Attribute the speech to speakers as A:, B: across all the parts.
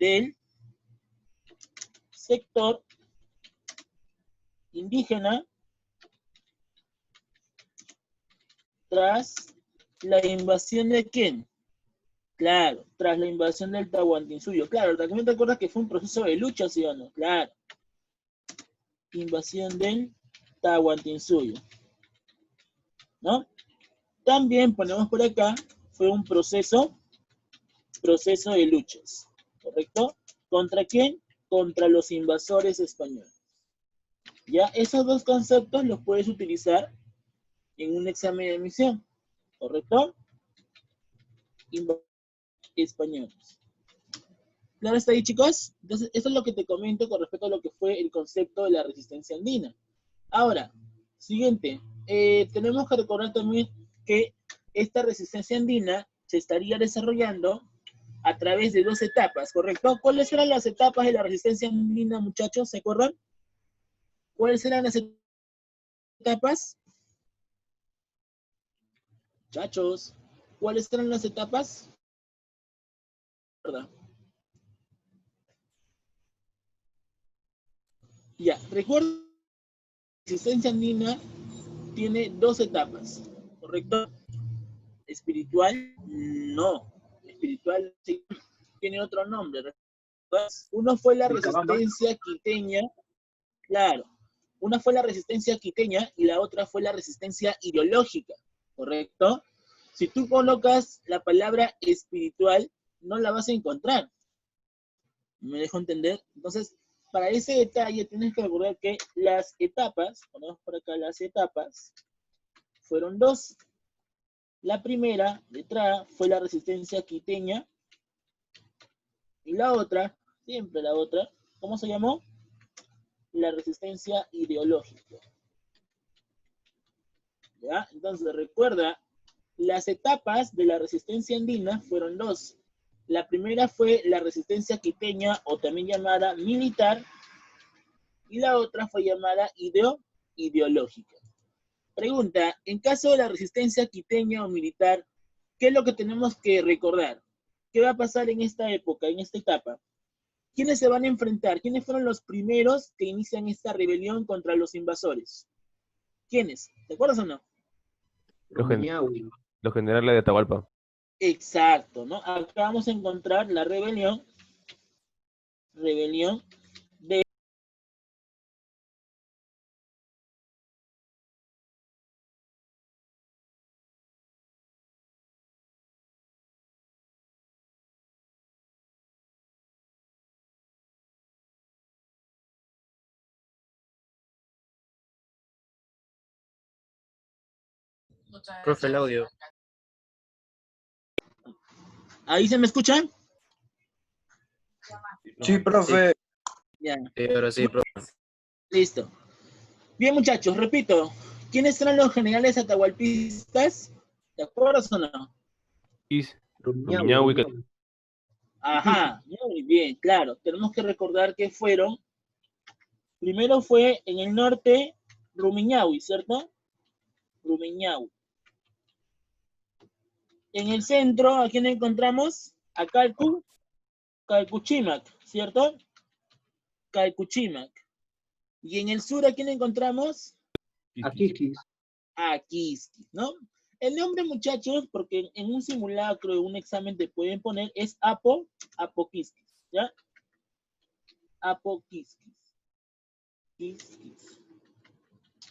A: del sector indígena tras la invasión de ¿quién? Claro, tras la invasión del Tahuantinsuyo. Claro, también te acuerdas que fue un proceso de lucha, ¿sí o no? Claro. Invasión del Tahuantinsuyo, ¿no? También ponemos por acá, fue un proceso de luchas, ¿correcto? ¿Contra quién? Contra los invasores españoles. Ya, esos dos conceptos los puedes utilizar en un examen de admisión, ¿correcto? Españoles. ¿Claro está ahí, chicos? Entonces, eso es lo que te comento con respecto a lo que fue el concepto de la resistencia andina. Ahora, siguiente, tenemos que recordar también que esta resistencia andina se estaría desarrollando a través de dos etapas, ¿correcto? ¿Cuáles eran las etapas de la resistencia andina, muchachos? ¿Se acuerdan? ¿Cuáles eran las etapas? Muchachos, ¿cuáles eran las etapas? ¿Verdad? Ya, recuerda, la resistencia andina tiene dos etapas, ¿correcto? Espiritual, no. Espiritual sí, tiene otro nombre. Uno fue la resistencia quiteña, claro. Una fue la resistencia quiteña y la otra fue la resistencia ideológica, ¿correcto? Si tú colocas la palabra espiritual, no la vas a encontrar. ¿Me dejo entender? Entonces, para ese detalle tienes que recordar que las etapas, ponemos por acá las etapas, fueron dos. La primera, letra A, fue la resistencia quiteña, y la otra, siempre la otra, ¿cómo se llamó? La resistencia ideológica. ¿Ya? Entonces, recuerda, las etapas de la resistencia andina fueron dos. La primera fue la resistencia quiteña, o también llamada militar, y la otra fue llamada ideológica. Pregunta, en caso de la resistencia quiteña o militar, ¿qué es lo que tenemos que recordar? ¿Qué va a pasar en esta época, en esta etapa? ¿Quiénes se van a enfrentar? ¿Quiénes fueron los primeros que inician esta rebelión contra los invasores? ¿Quiénes? ¿Te acuerdas o no?
B: Los generales de Atahualpa.
A: Exacto, ¿no? Acá vamos a encontrar la rebelión de
C: Profe, el audio.
A: ¿Ahí se me escuchan?
C: Sí, profe.
A: Ya.
C: Sí, ahora sí, profe.
A: Listo. Bien, muchachos, repito. ¿Quiénes eran los generales atahualpistas? ¿Te acuerdas o no?
B: Rumiñahui.
A: Ajá, muy bien, claro. Tenemos que recordar que fueron, primero fue en el norte Rumiñahui, ¿cierto? Rumiñahui. En el centro, ¿a quién encontramos? A Calcuchimac, ¿cierto? Calcuchimac. Y en el sur, ¿a quién encontramos?
D: A Quisquis.
A: A Quisquis, ¿no? El nombre, muchachos, porque en un simulacro, en un examen te pueden poner, es Apoquisquis, ¿ya? Apoquisquis. Quisquis.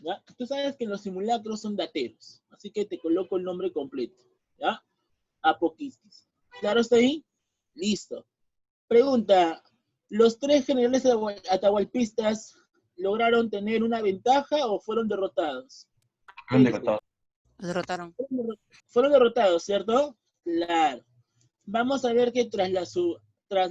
A: ¿Ya? Tú sabes que los simulacros son dateros, así que te coloco el nombre completo, ¿ya? Apoquisquis. ¿Claro está ahí? Listo. Pregunta, ¿los tres generales atahualpistas lograron tener una ventaja o fueron derrotados?
D: Fueron derrotados.
E: Derrotaron.
A: Fueron derrotados, ¿cierto? Claro. Vamos a ver que tras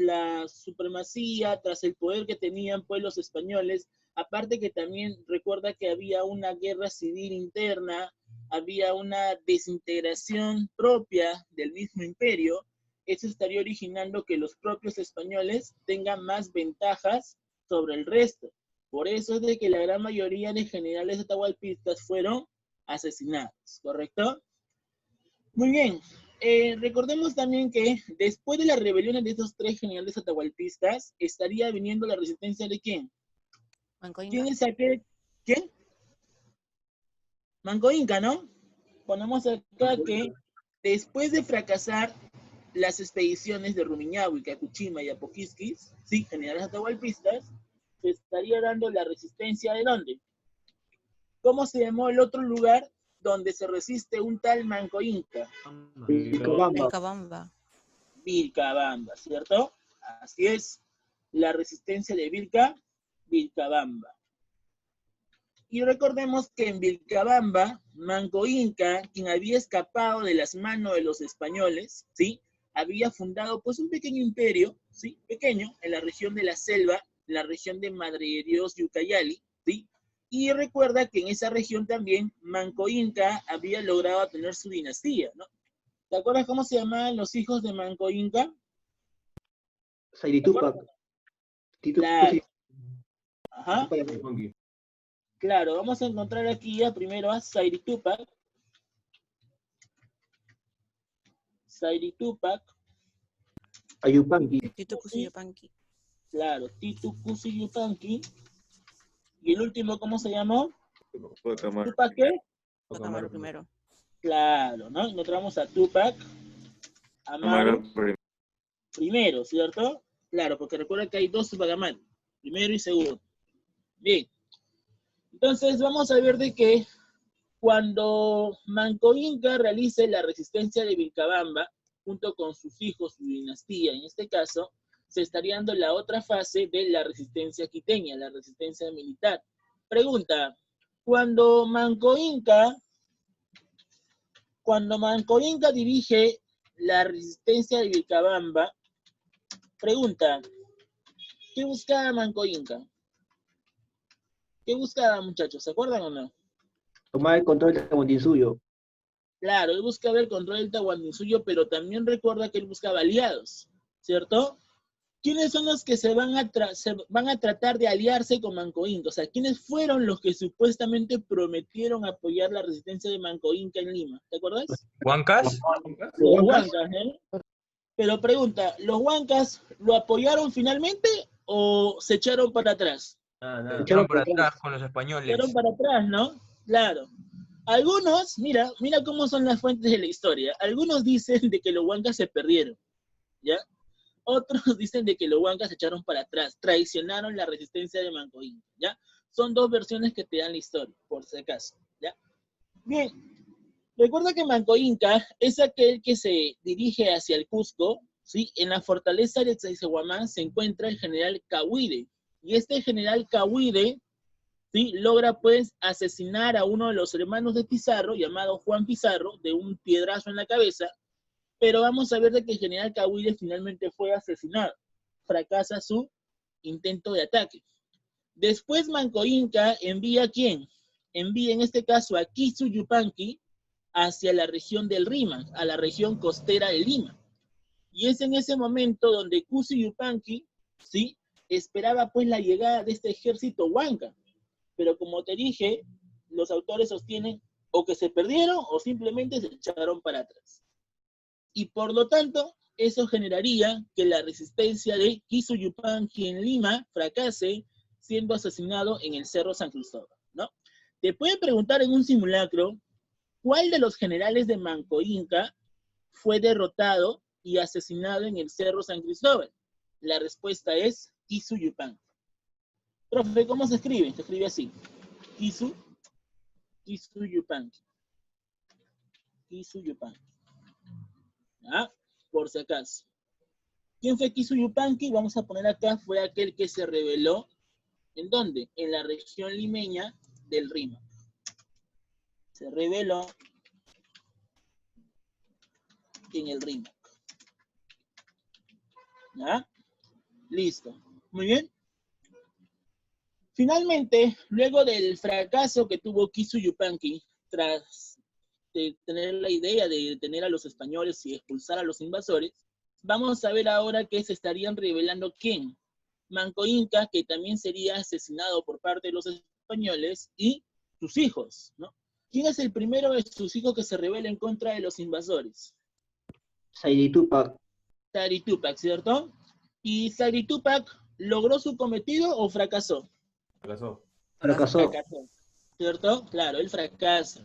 A: la supremacía, tras el poder que tenían pues los españoles, aparte que también recuerda que había una guerra civil interna, había una desintegración propia del mismo imperio, eso estaría originando que los propios españoles tengan más ventajas sobre el resto. Por eso es de que la gran mayoría de generales atahualpistas fueron asesinados, ¿correcto? Muy bien. Recordemos también que después de las rebeliones de estos tres generales atahualpistas, estaría viniendo la resistencia de ¿quién?
B: Manco Inca.
A: ¿Quién es aquel? ¿Quién? Manco Inca, ¿no? Ponemos acá que después de fracasar las expediciones de Rumiñahui, Cacuchima y Apoquiquis, sí, generales atahualpistas, se estaría dando la resistencia ¿de dónde? ¿Cómo se llamó el otro lugar donde se resiste un tal Manco Inca?
B: Vilcabamba.
A: Vilcabamba, ¿cierto? Así es, la resistencia de Vilcabamba. Y recordemos que en Vilcabamba, Manco Inca, quien había escapado de las manos de los españoles, ¿sí? Había fundado pues un pequeño imperio, ¿sí? Pequeño, en la región de la selva, en la región de Madre de Dios y Ucayali, ¿sí? Y recuerda que en esa región también Manco Inca había logrado tener su dinastía, ¿no? ¿Te acuerdas cómo se llamaban los hijos de Manco Inca?
D: Sairi Tupac. Tito
A: Claro.
D: Cusi.
A: Ajá. Claro, vamos a encontrar aquí primero a Sairi Tupac. Sairi Tupac.
D: Ayupanqui.
B: Tito Cusi Yupanqui.
A: Claro, Titu Cusi Yupanqui. Y el último, ¿cómo se llamó? ¿Tupac qué?
B: Amaro primero.
A: Claro, ¿no? Encontramos a Tupac Amaru primero, ¿cierto? Claro, porque recuerda que hay dos Tupac Amaru, primero y segundo. Bien. Entonces vamos a ver de que cuando Manco Inca realice la resistencia de Vilcabamba, junto con sus hijos, su dinastía, en este caso, se estaría dando la otra fase de la resistencia quiteña, la resistencia militar. Pregunta, cuando Manco Inca dirige la resistencia de Vilcabamba, pregunta, ¿qué buscaba Manco Inca? ¿Qué buscaba, muchachos? ¿Se acuerdan o no?
D: Tomar el control del Tahuantinsuyo.
A: Claro, él buscaba el control del Tahuantinsuyo, pero también recuerda que él buscaba aliados, ¿cierto? ¿Quiénes son los que se van a tratar de aliarse con Manco Inca? O sea, ¿quiénes fueron los que supuestamente prometieron apoyar la resistencia de Manco Inca en Lima? ¿Te acuerdas?
C: ¿Huancas?
A: Los huancas, ¿eh? Pero pregunta, ¿los huancas lo apoyaron finalmente o se echaron para atrás?
C: Se echaron para atrás con los
A: Se
C: españoles.
A: echaron para atrás, ¿no? Claro. Algunos, mira cómo son las fuentes de la historia. Algunos dicen de que los huancas se perdieron, ¿ya? Otros dicen de que los huancas se echaron para atrás, traicionaron la resistencia de Manco Inca, ¿ya? Son dos versiones que te dan la historia, por si acaso, ¿ya? Bien, recuerda que Manco Inca es aquel que se dirige hacia el Cusco, ¿sí? En la fortaleza de Sacsayhuamán se encuentra el general Cahuide, y este general Cahuide, ¿sí? Logra pues asesinar a uno de los hermanos de Pizarro, llamado Juan Pizarro, de un piedrazo en la cabeza, pero vamos a ver de que el general Cahuide finalmente fue asesinado. Fracasa su intento de ataque. Después Manco Inca envía ¿a quién? Envía en este caso a Kisu Yupanqui hacia la región del Rímac, a la región costera de Lima. Y es en ese momento donde Kisu Yupanqui, ¿sí? Esperaba pues la llegada de este ejército huanca. Pero como te dije, los autores sostienen o que se perdieron o simplemente se echaron para atrás. Y por lo tanto, eso generaría que la resistencia de Kisu Yupanqui en Lima fracase siendo asesinado en el Cerro San Cristóbal, ¿no? Te pueden preguntar en un simulacro, ¿cuál de los generales de Manco Inca fue derrotado y asesinado en el Cerro San Cristóbal? La respuesta es Kisu Yupanqui. Profe, ¿cómo se escribe? Se escribe así. Kisu Yupanqui. Kisu Yupanqui. ¿Ah? Por si acaso. ¿Quién fue Kisu Yupanqui? Vamos a poner acá, fue aquel que se rebeló. ¿En dónde? En la región limeña del Rímac. Se rebeló en el Rímac. ¿Ya? Listo. Muy bien. Finalmente, luego del fracaso que tuvo Kisu Yupanqui, tras tener la idea de detener a los españoles y expulsar a los invasores, vamos a ver ahora que se estarían rebelando ¿quién? Manco Inca, que también sería asesinado por parte de los españoles, y sus hijos, ¿no? ¿Quién es el primero de sus hijos que se rebela en contra de los invasores?
D: Saidi Tupac.
A: Saidi Tupac, ¿cierto? ¿Y Saidi Tupac logró su cometido o fracasó?
E: Fracasó.
D: Fracasó.
A: Fracasó, ¿cierto? Claro, él fracasa.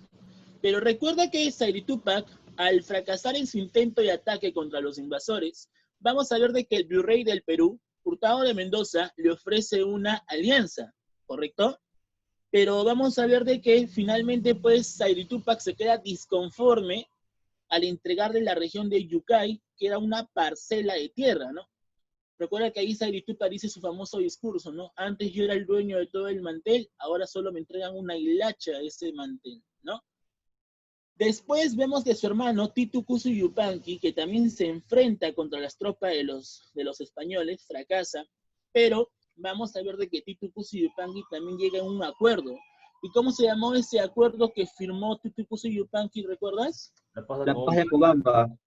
A: Pero recuerda que Saidi Tupac, al fracasar en su intento de ataque contra los invasores, vamos a ver de que el virrey del Perú, Hurtado de Mendoza, le ofrece una alianza, ¿correcto? Pero vamos a ver de que finalmente pues Saidi Tupac se queda disconforme al entregarle la región de Yucay, que era una parcela de tierra, ¿no? Recuerda que ahí Saidi Tupac dice su famoso discurso, ¿no? Antes yo era el dueño de todo el mantel, ahora solo me entregan una hilacha de ese mantel, ¿no? Después vemos que su hermano Titu Cusi Yupanqui, que también se enfrenta contra las tropas de los españoles, fracasa, pero vamos a ver de que Titu Cusi Yupanqui también llega a un acuerdo. ¿Y cómo se llamó ese acuerdo que firmó Titu Cusi Yupanqui, recuerdas?
E: La paz de
D: La paz de
E: Acobamba.
D: Acobamba.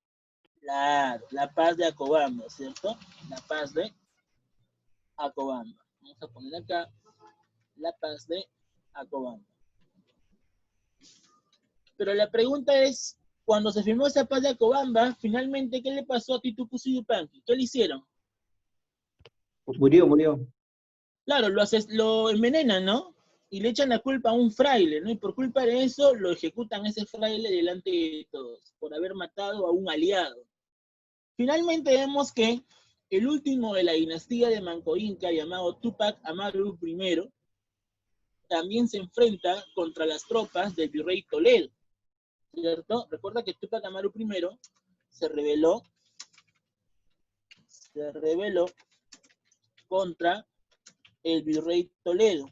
A: La paz de Acobamba, ¿cierto? La paz de Acobamba. Vamos a poner acá la paz de Acobamba. Pero la pregunta es, cuando se firmó esa paz de Acobamba, finalmente, ¿qué le pasó a Titu Cusi Yupanqui? ¿Qué le hicieron?
D: Murió.
A: Claro, lo envenenan, ¿no? Y le echan la culpa a un fraile, ¿no? Y por culpa de eso lo ejecutan a ese fraile delante de todos, por haber matado a un aliado. Finalmente vemos que el último de la dinastía de Manco Inca, llamado Tupac Amaru I, también se enfrenta contra las tropas del virrey Toledo, ¿cierto? Recuerda que Tupac Amaru I se rebeló contra el virrey Toledo.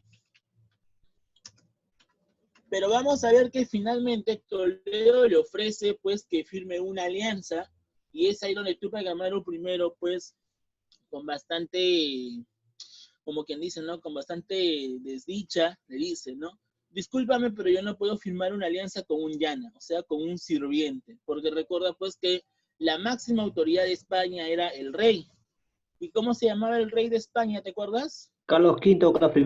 A: Pero vamos a ver que finalmente Toledo le ofrece pues que firme una alianza, y es ahí donde Tupac Amaru I pues con bastante, como quien dice, ¿no? Con bastante desdicha le dice, ¿no? Discúlpame, pero yo no puedo firmar una alianza con un llana, o sea, con un sirviente, porque recuerda pues que la máxima autoridad de España era el rey. ¿Y cómo se llamaba el rey de España, te acuerdas?
D: Carlos V o Carlos I.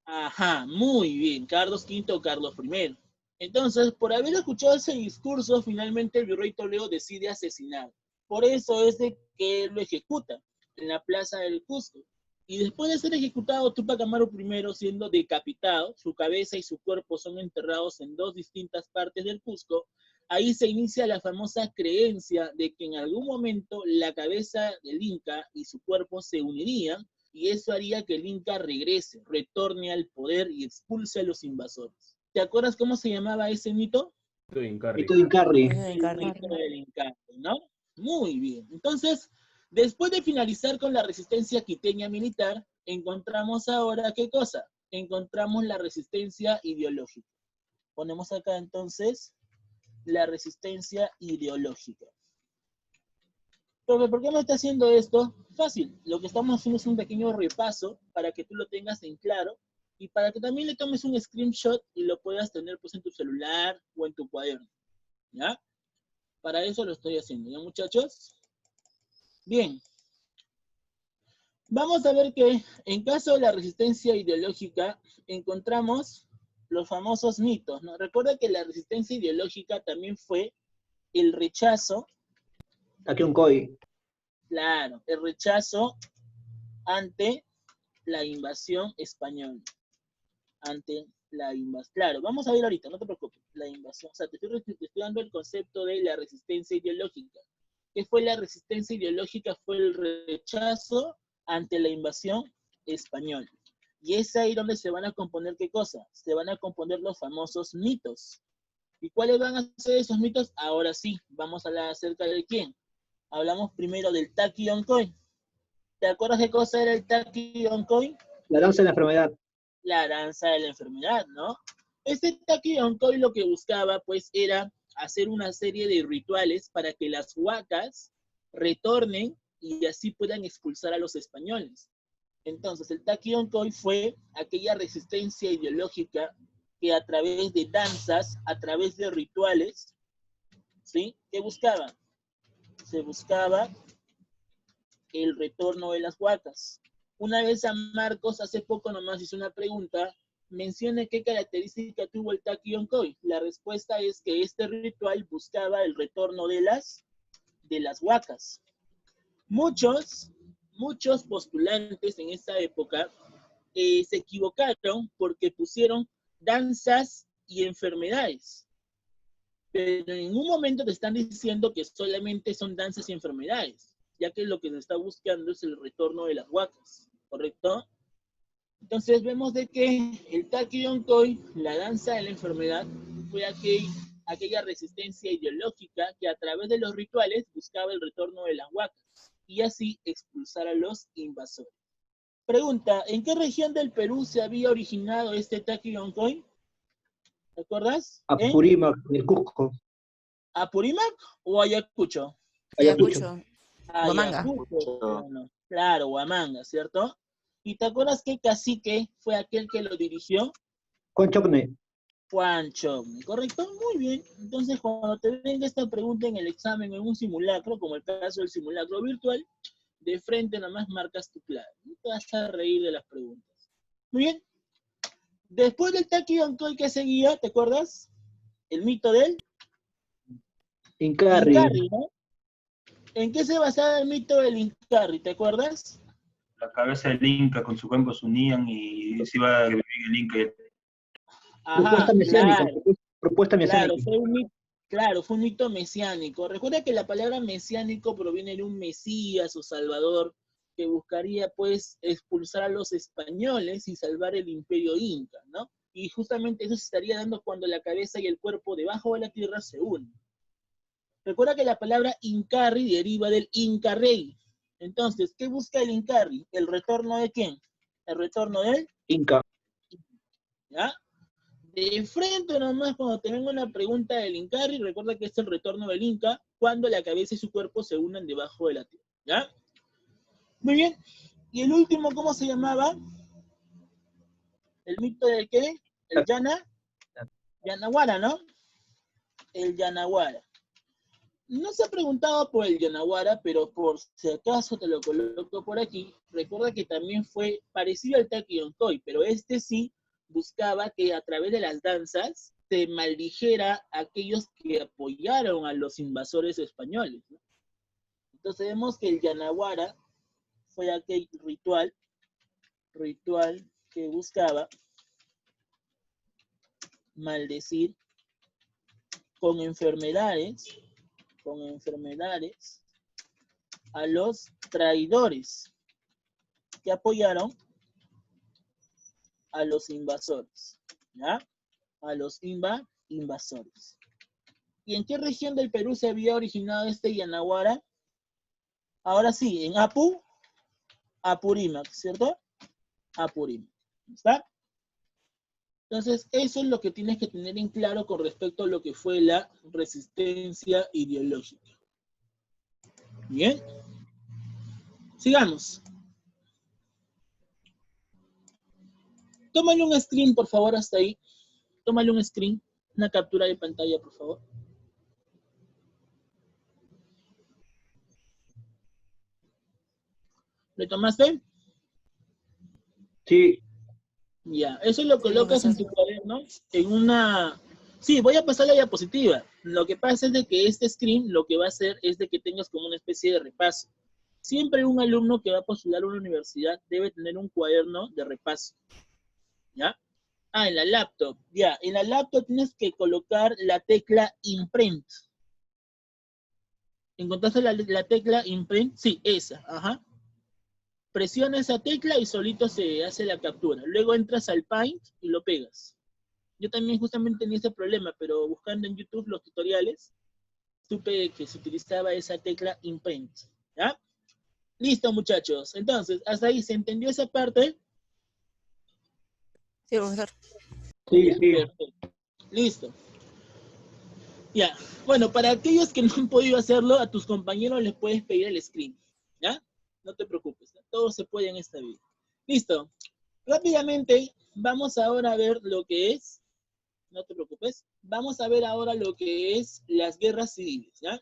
A: Ajá, muy bien, Carlos V o Carlos I. Entonces, por haber escuchado ese discurso, finalmente el virrey Toledo decide asesinar. Por eso es de que lo ejecuta en la plaza del Cusco. Y después de ser ejecutado, Tupac Amaru I, siendo decapitado, su cabeza y su cuerpo son enterrados en dos distintas partes del Cusco. Ahí se inicia la famosa creencia de que en algún momento la cabeza del Inca y su cuerpo se unirían, y eso haría que el Inca regrese, retorne al poder y expulse a los invasores. ¿Te acuerdas cómo se llamaba ese mito?
E: Mito de Incarri.
D: Mito de Incarri.
A: El mito del Inca, ¿no? Muy bien. Entonces, después de finalizar con la resistencia quiteña militar, encontramos ahora, ¿qué cosa? Encontramos la resistencia ideológica. Ponemos acá entonces la resistencia ideológica. Profe, ¿por qué me está haciendo esto? Fácil, lo que estamos haciendo es un pequeño repaso para que tú lo tengas en claro y para que también le tomes un screenshot y lo puedas tener pues en tu celular o en tu cuaderno, ¿ya? Para eso lo estoy haciendo, ¿ya, muchachos? Bien. Vamos a ver que en caso de la resistencia ideológica encontramos los famosos mitos, ¿no? Recuerda que la resistencia ideológica también fue el rechazo.
D: Taquioncoy.
A: Claro, el rechazo ante la invasión española. Claro, vamos a ver ahorita, no te preocupes. La invasión, o sea, te estoy dando el concepto de la resistencia ideológica. ¿Qué fue la resistencia ideológica? Fue el rechazo ante la invasión española. Y es ahí donde se van a componer, ¿qué cosa? Se van a componer los famosos mitos. ¿Y cuáles van a ser esos mitos? Ahora sí, vamos a hablar acerca de quién. Hablamos primero del Taquioncoy. ¿Te acuerdas qué cosa era el Taquioncoy?
D: La danza de la enfermedad.
A: La danza de la enfermedad, ¿no? Este Taquioncoy lo que buscaba, pues, era hacer una serie de rituales para que las huacas retornen y así puedan expulsar a los españoles. Entonces, el Taquioncoy fue aquella resistencia ideológica que a través de danzas, a través de rituales, ¿sí? ¿Qué buscaba? Se buscaba el retorno de las huacas. Una vez a Marcos, hace poco nomás hizo una pregunta, mencione qué característica tuvo el Taquioncoy. La respuesta es que este ritual buscaba el retorno de las de las huacas. Muchos postulantes en esa época se equivocaron porque pusieron danzas y enfermedades. Pero en ningún momento te están diciendo que solamente son danzas y enfermedades, ya que lo que se está buscando es el retorno de las huacas, ¿correcto? Entonces vemos de que el Takiyonkoi, la danza de la enfermedad, fue aquella resistencia ideológica que a través de los rituales buscaba el retorno de las huacas y así expulsar a los invasores. Pregunta, ¿en qué región del Perú se había originado este Takiyonkoi? ¿Te acuerdas?
D: Apurímac, el Cusco.
A: ¿Apurímac o Ayacucho?
B: Ayacucho. Huamanga.
A: Ayacucho, bueno, claro, Huamanga, ¿cierto? ¿Y te acuerdas qué cacique fue aquel que lo dirigió?
D: Juan Chocne.
A: Juan Chocne, ¿correcto? Muy bien. Entonces, cuando te venga esta pregunta en el examen, en un simulacro, como el caso del simulacro virtual, de frente nomás marcas tu clave. No te vas a reír de las preguntas. Muy bien. Después del Takiyonkoi que seguía, ¿te acuerdas? El mito del
D: Incarri.
A: Incarri, ¿no? ¿En qué se basaba el mito del Incarri? ¿Te acuerdas?
C: La cabeza del Inca con su cuerpo se unían y se iba a vivir el Inca.
A: Ajá,
D: Propuesta mesiánica.
A: claro.
D: Propuesta mesiánica.
A: Claro, fue un mito mesiánico. Recuerda que la palabra mesiánico proviene de un Mesías o Salvador que buscaría, pues, expulsar a los españoles y salvar el imperio inca, ¿no? Y justamente eso se estaría dando cuando la cabeza y el cuerpo debajo de la tierra se unen. Recuerda que la palabra Incarri deriva del Inca Rey. Entonces, ¿qué busca el Incarri? ¿El retorno de quién? El retorno del
D: Inca.
A: ¿ya? De frente nomás, cuando te venga una pregunta del Incarri, recuerda que es el retorno del Inca cuando la cabeza y su cuerpo se unen debajo de la tierra, ¿ya? Muy bien. ¿Y el último cómo se llamaba? ¿El mito del qué? El Yanaguara, ¿no? El Yanaguara. No se ha preguntado por el Yanaguara, pero por si acaso te lo coloco por aquí, recuerda que también fue parecido al Takiyonkoi, pero este sí buscaba que a través de las danzas se maldijera a aquellos que apoyaron a los invasores españoles, ¿no? Entonces vemos que el Yanaguara fue aquel ritual que buscaba maldecir con enfermedades a los traidores que apoyaron a los invasores, ¿ya? A los invasores. ¿Y en qué región del Perú se había originado este Yanaguara? Ahora sí, en Apurímac, ¿cierto? Apurímac, ¿está? Entonces, eso es lo que tienes que tener en claro con respecto a lo que fue la resistencia ideológica. Bien. Sigamos. Tómale un screen, por favor, hasta ahí. Tómale un screen, una captura de pantalla, por favor. ¿Le tomaste?
D: Sí.
A: Ya, eso lo
B: Sí,
A: colocas en
B: profesor.
A: tu cuaderno, en una... Sí, voy a pasar la diapositiva. Lo que pasa es de que este screen lo que va a hacer es de que tengas como una especie de repaso. Siempre un alumno que va a postular a una universidad debe tener un cuaderno de repaso. ¿Ya? Ah, en la laptop. Ya, en la laptop tienes que colocar la tecla imprint. ¿Encontraste la tecla imprint? Sí, esa, ajá. Presiona esa tecla y solito se hace la captura. Luego entras al Paint y lo pegas. Yo también justamente tenía ese problema, pero buscando en YouTube los tutoriales, supe que se utilizaba esa tecla imprint. ¿Ya? Listo, muchachos. Entonces, hasta ahí, ¿se entendió esa parte?
B: Sí, profesor.
D: Sí,
A: Ya,
D: sí.
A: perfecto. Listo. Ya. Bueno, para aquellos que no han podido hacerlo, a tus compañeros les puedes pedir el screen. ¿Ya? No te preocupes. Todo se puede en esta vida. Listo. Rápidamente, vamos ahora a ver lo que es. No te preocupes. Vamos a ver ahora lo que es las guerras civiles, ¿ya?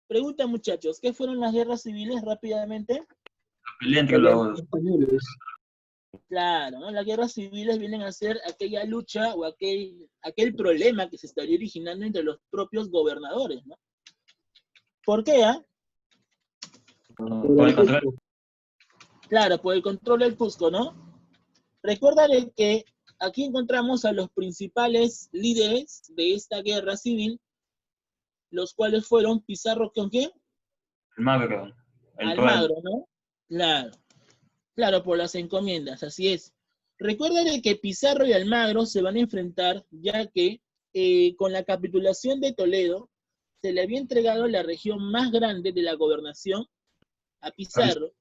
A: Pregunta, muchachos, ¿qué fueron las guerras civiles rápidamente?
C: La pelea entre los...
D: Españoles.
A: Claro, ¿no? Las guerras civiles vienen a ser aquella lucha o aquel problema que se estaría originando entre los propios gobernadores, ¿no? ¿Por qué?
C: Por el control.
A: Claro, por el control del Cusco, ¿no? Recuerden que aquí encontramos a los principales líderes de esta guerra civil, los cuales fueron Pizarro con quién?
C: Almagro.
A: Almagro, ¿no? Claro, claro, por las encomiendas, así es. Recuerden que Pizarro y Almagro se van a enfrentar, ya que con la capitulación de Toledo, se le había entregado la región más grande de la gobernación a Pizarro,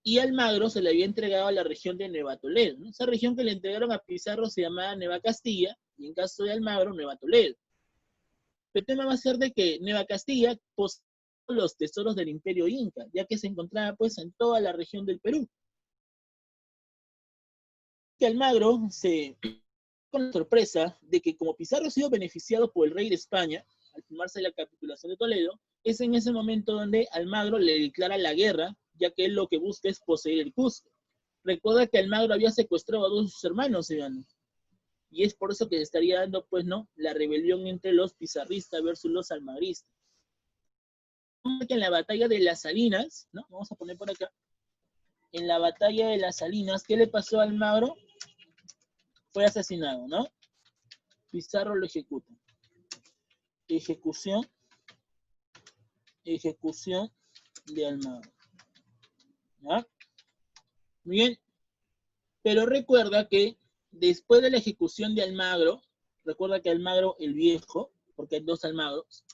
A: y Almagro se le había entregado a la región de Nueva Toledo, ¿no? Esa región que le entregaron a Pizarro se llamaba Nueva Castilla, y en caso de Almagro, Nueva Toledo. El tema va a ser de que Nueva Castilla posee los tesoros del Imperio Inca, ya que se encontraba pues en toda la región del Perú. Que Almagro se con la sorpresa de que como Pizarro ha sido beneficiado por el rey de España, al firmarse la capitulación de Toledo, es en ese momento donde Almagro le declara la guerra, ya que él lo que busca es poseer el Cusco. Recuerda que Almagro había secuestrado a dos de sus hermanos, ¿sí? Y es por eso que se estaría dando, pues, ¿no?, la rebelión entre los pizarristas versus los almagristas. Que en la batalla de las Salinas, ¿no? Vamos a poner por acá. En la batalla de las Salinas, ¿qué le pasó a Almagro? Fue asesinado, ¿no? Pizarro lo ejecuta. Ejecución de Almagro. ¿Ya? Muy bien. Pero recuerda que después de la ejecución de Almagro, recuerda que Almagro el viejo, porque hay dos Almagros,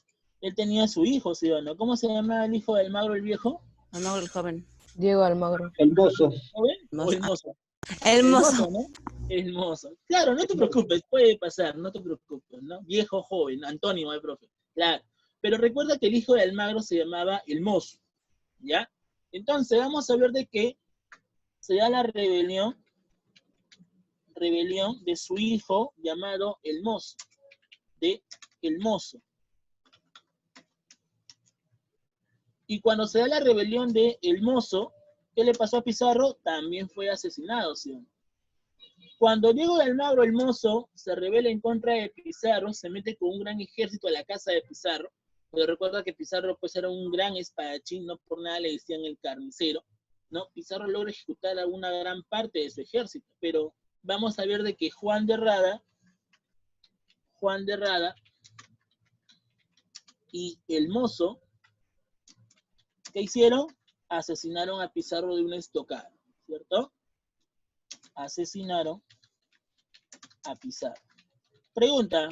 A: él tenía a su hijo, ¿sí o no? ¿Cómo se llamaba el hijo de Almagro el viejo?
B: Almagro el joven.
E: Diego Almagro.
D: El mozo.
A: ¿Joven o el mozo?
B: El mozo.
A: ¿no? El mozo. Claro, no te preocupes, puede pasar, no te preocupes, ¿no? Viejo, joven, antónimo de profe. Claro. Pero recuerda que el hijo de Almagro se llamaba el mozo, ¿ya? Entonces vamos a ver de qué se da la rebelión de su hijo llamado el mozo, de el mozo. Y cuando se da la rebelión de el mozo, ¿qué le pasó a Pizarro? También fue asesinado, ¿sí? Cuando Diego de Almagro el mozo se rebela en contra de Pizarro, se mete con un gran ejército a la casa de Pizarro, pero recuerda que Pizarro pues era un gran espadachín, no por nada le decían el carnicero, ¿no? Pizarro logra ejecutar a una gran parte de su ejército, pero vamos a ver de que Juan de Rada y el mozo, ¿qué hicieron? Asesinaron a Pizarro de una estocada, ¿cierto? Asesinaron a Pizarro. Pregunta,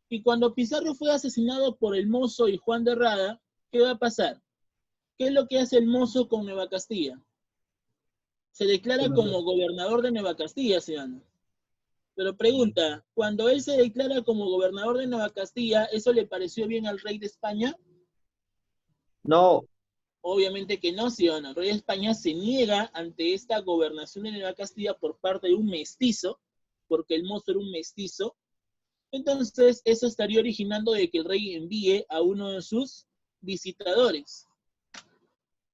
A: y cuando Pizarro fue asesinado por el mozo y Juan de Rada, ¿qué va a pasar? ¿Qué es lo que hace el mozo con Nueva Castilla? Se declara como gobernador de Nueva Castilla, ciudadano. Pero pregunta, cuando él se declara como gobernador de Nueva Castilla, ¿eso le pareció bien al rey de España?
D: No.
A: Obviamente que no, ciudadano. El rey de España se niega ante esta gobernación de Nueva Castilla por parte de un mestizo, porque el mozo era un mestizo. Entonces, eso estaría originando de que el rey envíe a uno de sus visitadores.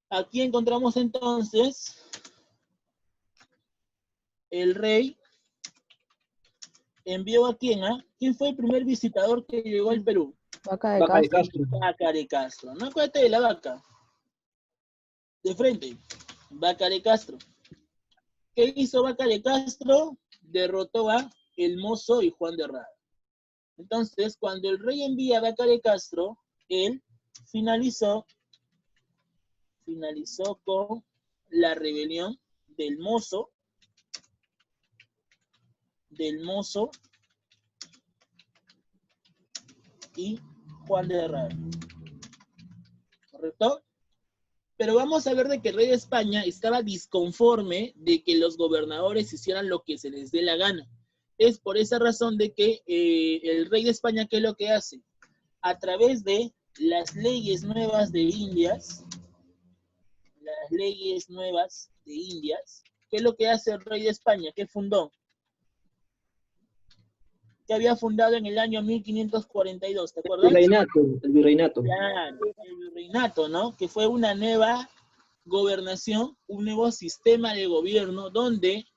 A: Aquí encontramos entonces el rey envió a quién, ¿ah? ¿Quién fue el primer visitador que llegó al Perú?
E: Vaca de
D: Vaca de
E: Castro.
D: Castro.
A: Vaca de Castro. No acuérdate de la vaca. De frente. Vaca de Castro. ¿Qué hizo Vaca de Castro? Derrotó a el mozo y Juan de Rada. Entonces, cuando el rey envía a Vaca de Castro, él finalizó con la rebelión del mozo y Juan de Rada. ¿Correcto? Pero vamos a ver de que el rey de España estaba disconforme de que los gobernadores hicieran lo que se les dé la gana. Es por esa razón de que el rey de España, ¿qué es lo que hace? A través de las leyes nuevas de Indias, ¿qué es lo que hace el rey de España? ¿Qué fundó? Que había fundado en el año 1542, ¿te acuerdas?
D: El virreinato.
A: Claro, el virreinato, ¿no? Que fue una nueva gobernación, un nuevo sistema de gobierno donde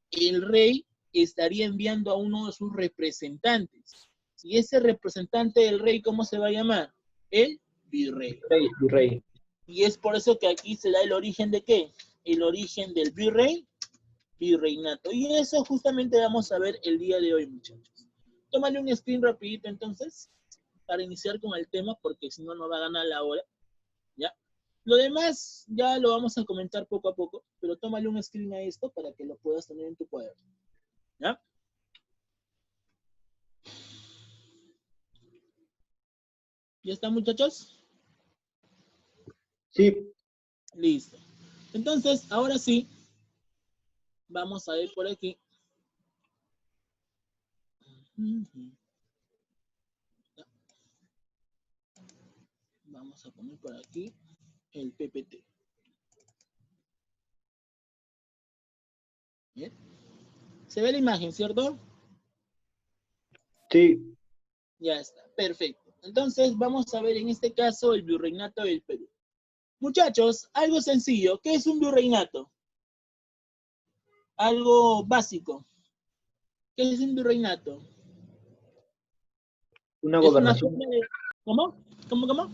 A: el rey estaría enviando a uno de sus representantes. Y ese representante del rey, ¿cómo se va a llamar? El virrey.
D: Virrey.
A: Y es por eso que aquí se da el origen de ¿qué? El origen del virrey, virreinato. Y eso justamente vamos a ver el día de hoy, muchachos. Tómale un screen rapidito entonces, para iniciar con el tema, porque si no, no va a ganar la hora. ¿Ya? Lo demás ya lo vamos a comentar poco a poco, pero tómale un screen a esto para que lo puedas tener en tu cuaderno. ¿Ya? ¿Ya están, muchachos?
D: Sí.
A: Listo. Entonces, ahora sí, vamos a ver por aquí. Vamos a poner por aquí el PPT. ¿Bien? ¿Se ve la imagen, cierto?
D: Sí.
A: Ya está, perfecto. Entonces, vamos a ver en este caso el virreinato del Perú. Muchachos, algo sencillo. ¿Qué es un virreinato? Algo básico. ¿Qué es un virreinato?
D: Una
A: Es una
D: gobernación.
A: forma de... ¿Cómo? ¿Cómo?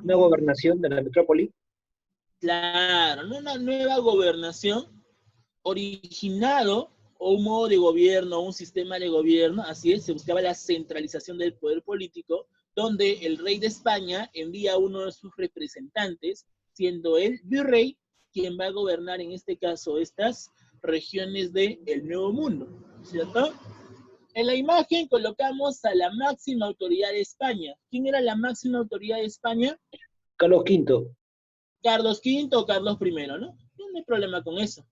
D: Una gobernación de la metrópoli.
A: Claro, ¿no? Una nueva gobernación originado o un modo de gobierno, un sistema de gobierno, así es, se buscaba la centralización del poder político, donde el rey de España envía a uno de sus representantes, siendo el virrey, quien va a gobernar en este caso estas regiones del Nuevo Mundo, ¿cierto? En la imagen colocamos a la máxima autoridad de España. ¿Quién era la máxima autoridad de España?
D: Carlos V.
A: Carlos V o Carlos I, ¿no? No hay problema con eso.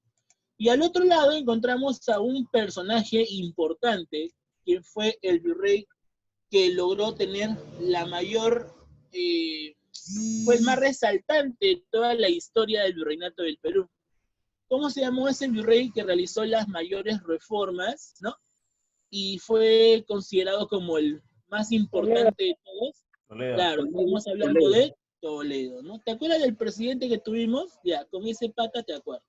A: Y al otro lado encontramos a un personaje importante, quien fue el virrey que logró tener la mayor, fue el más resaltante de toda la historia del virreinato del Perú. ¿Cómo se llamó ese virrey que realizó las mayores reformas, ¿no? Y fue considerado como el más importante de todos?
C: Toledo.
A: Claro, estamos hablando de Toledo, ¿no? ¿Te acuerdas del presidente que tuvimos? Ya, con ese pata te acuerdas.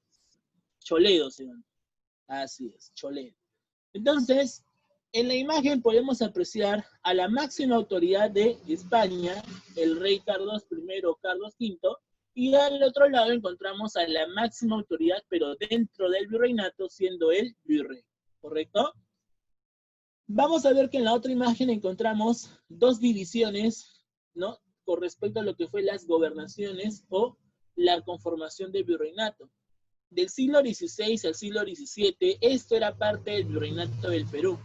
A: Toledo se llama. Así es, Toledo. Entonces, en la imagen podemos apreciar a la máxima autoridad de España, el rey Carlos I o Carlos V, y al otro lado encontramos a la máxima autoridad, pero dentro del virreinato, siendo el virrey. ¿Correcto? Vamos a ver que en la otra imagen encontramos dos divisiones, ¿no? Con respecto a lo que fue las gobernaciones o la conformación del virreinato. Del siglo XVI al siglo XVII, esto era parte del virreinato del Perú.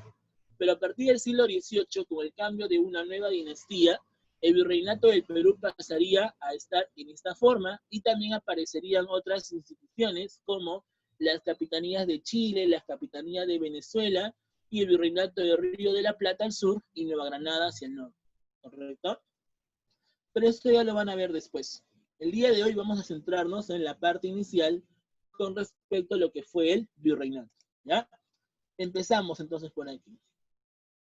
A: Pero a partir del siglo XVIII, con el cambio de una nueva dinastía, el virreinato del Perú pasaría a estar en esta forma y también aparecerían otras instituciones como las capitanías de Chile, las capitanías de Venezuela y el virreinato de Río de la Plata al sur y Nueva Granada hacia el norte. ¿Correcto? Pero esto ya lo van a ver después. El día de hoy vamos a centrarnos en la parte inicial con respecto a lo que fue el virreinato. ¿Ya? Empezamos entonces por aquí.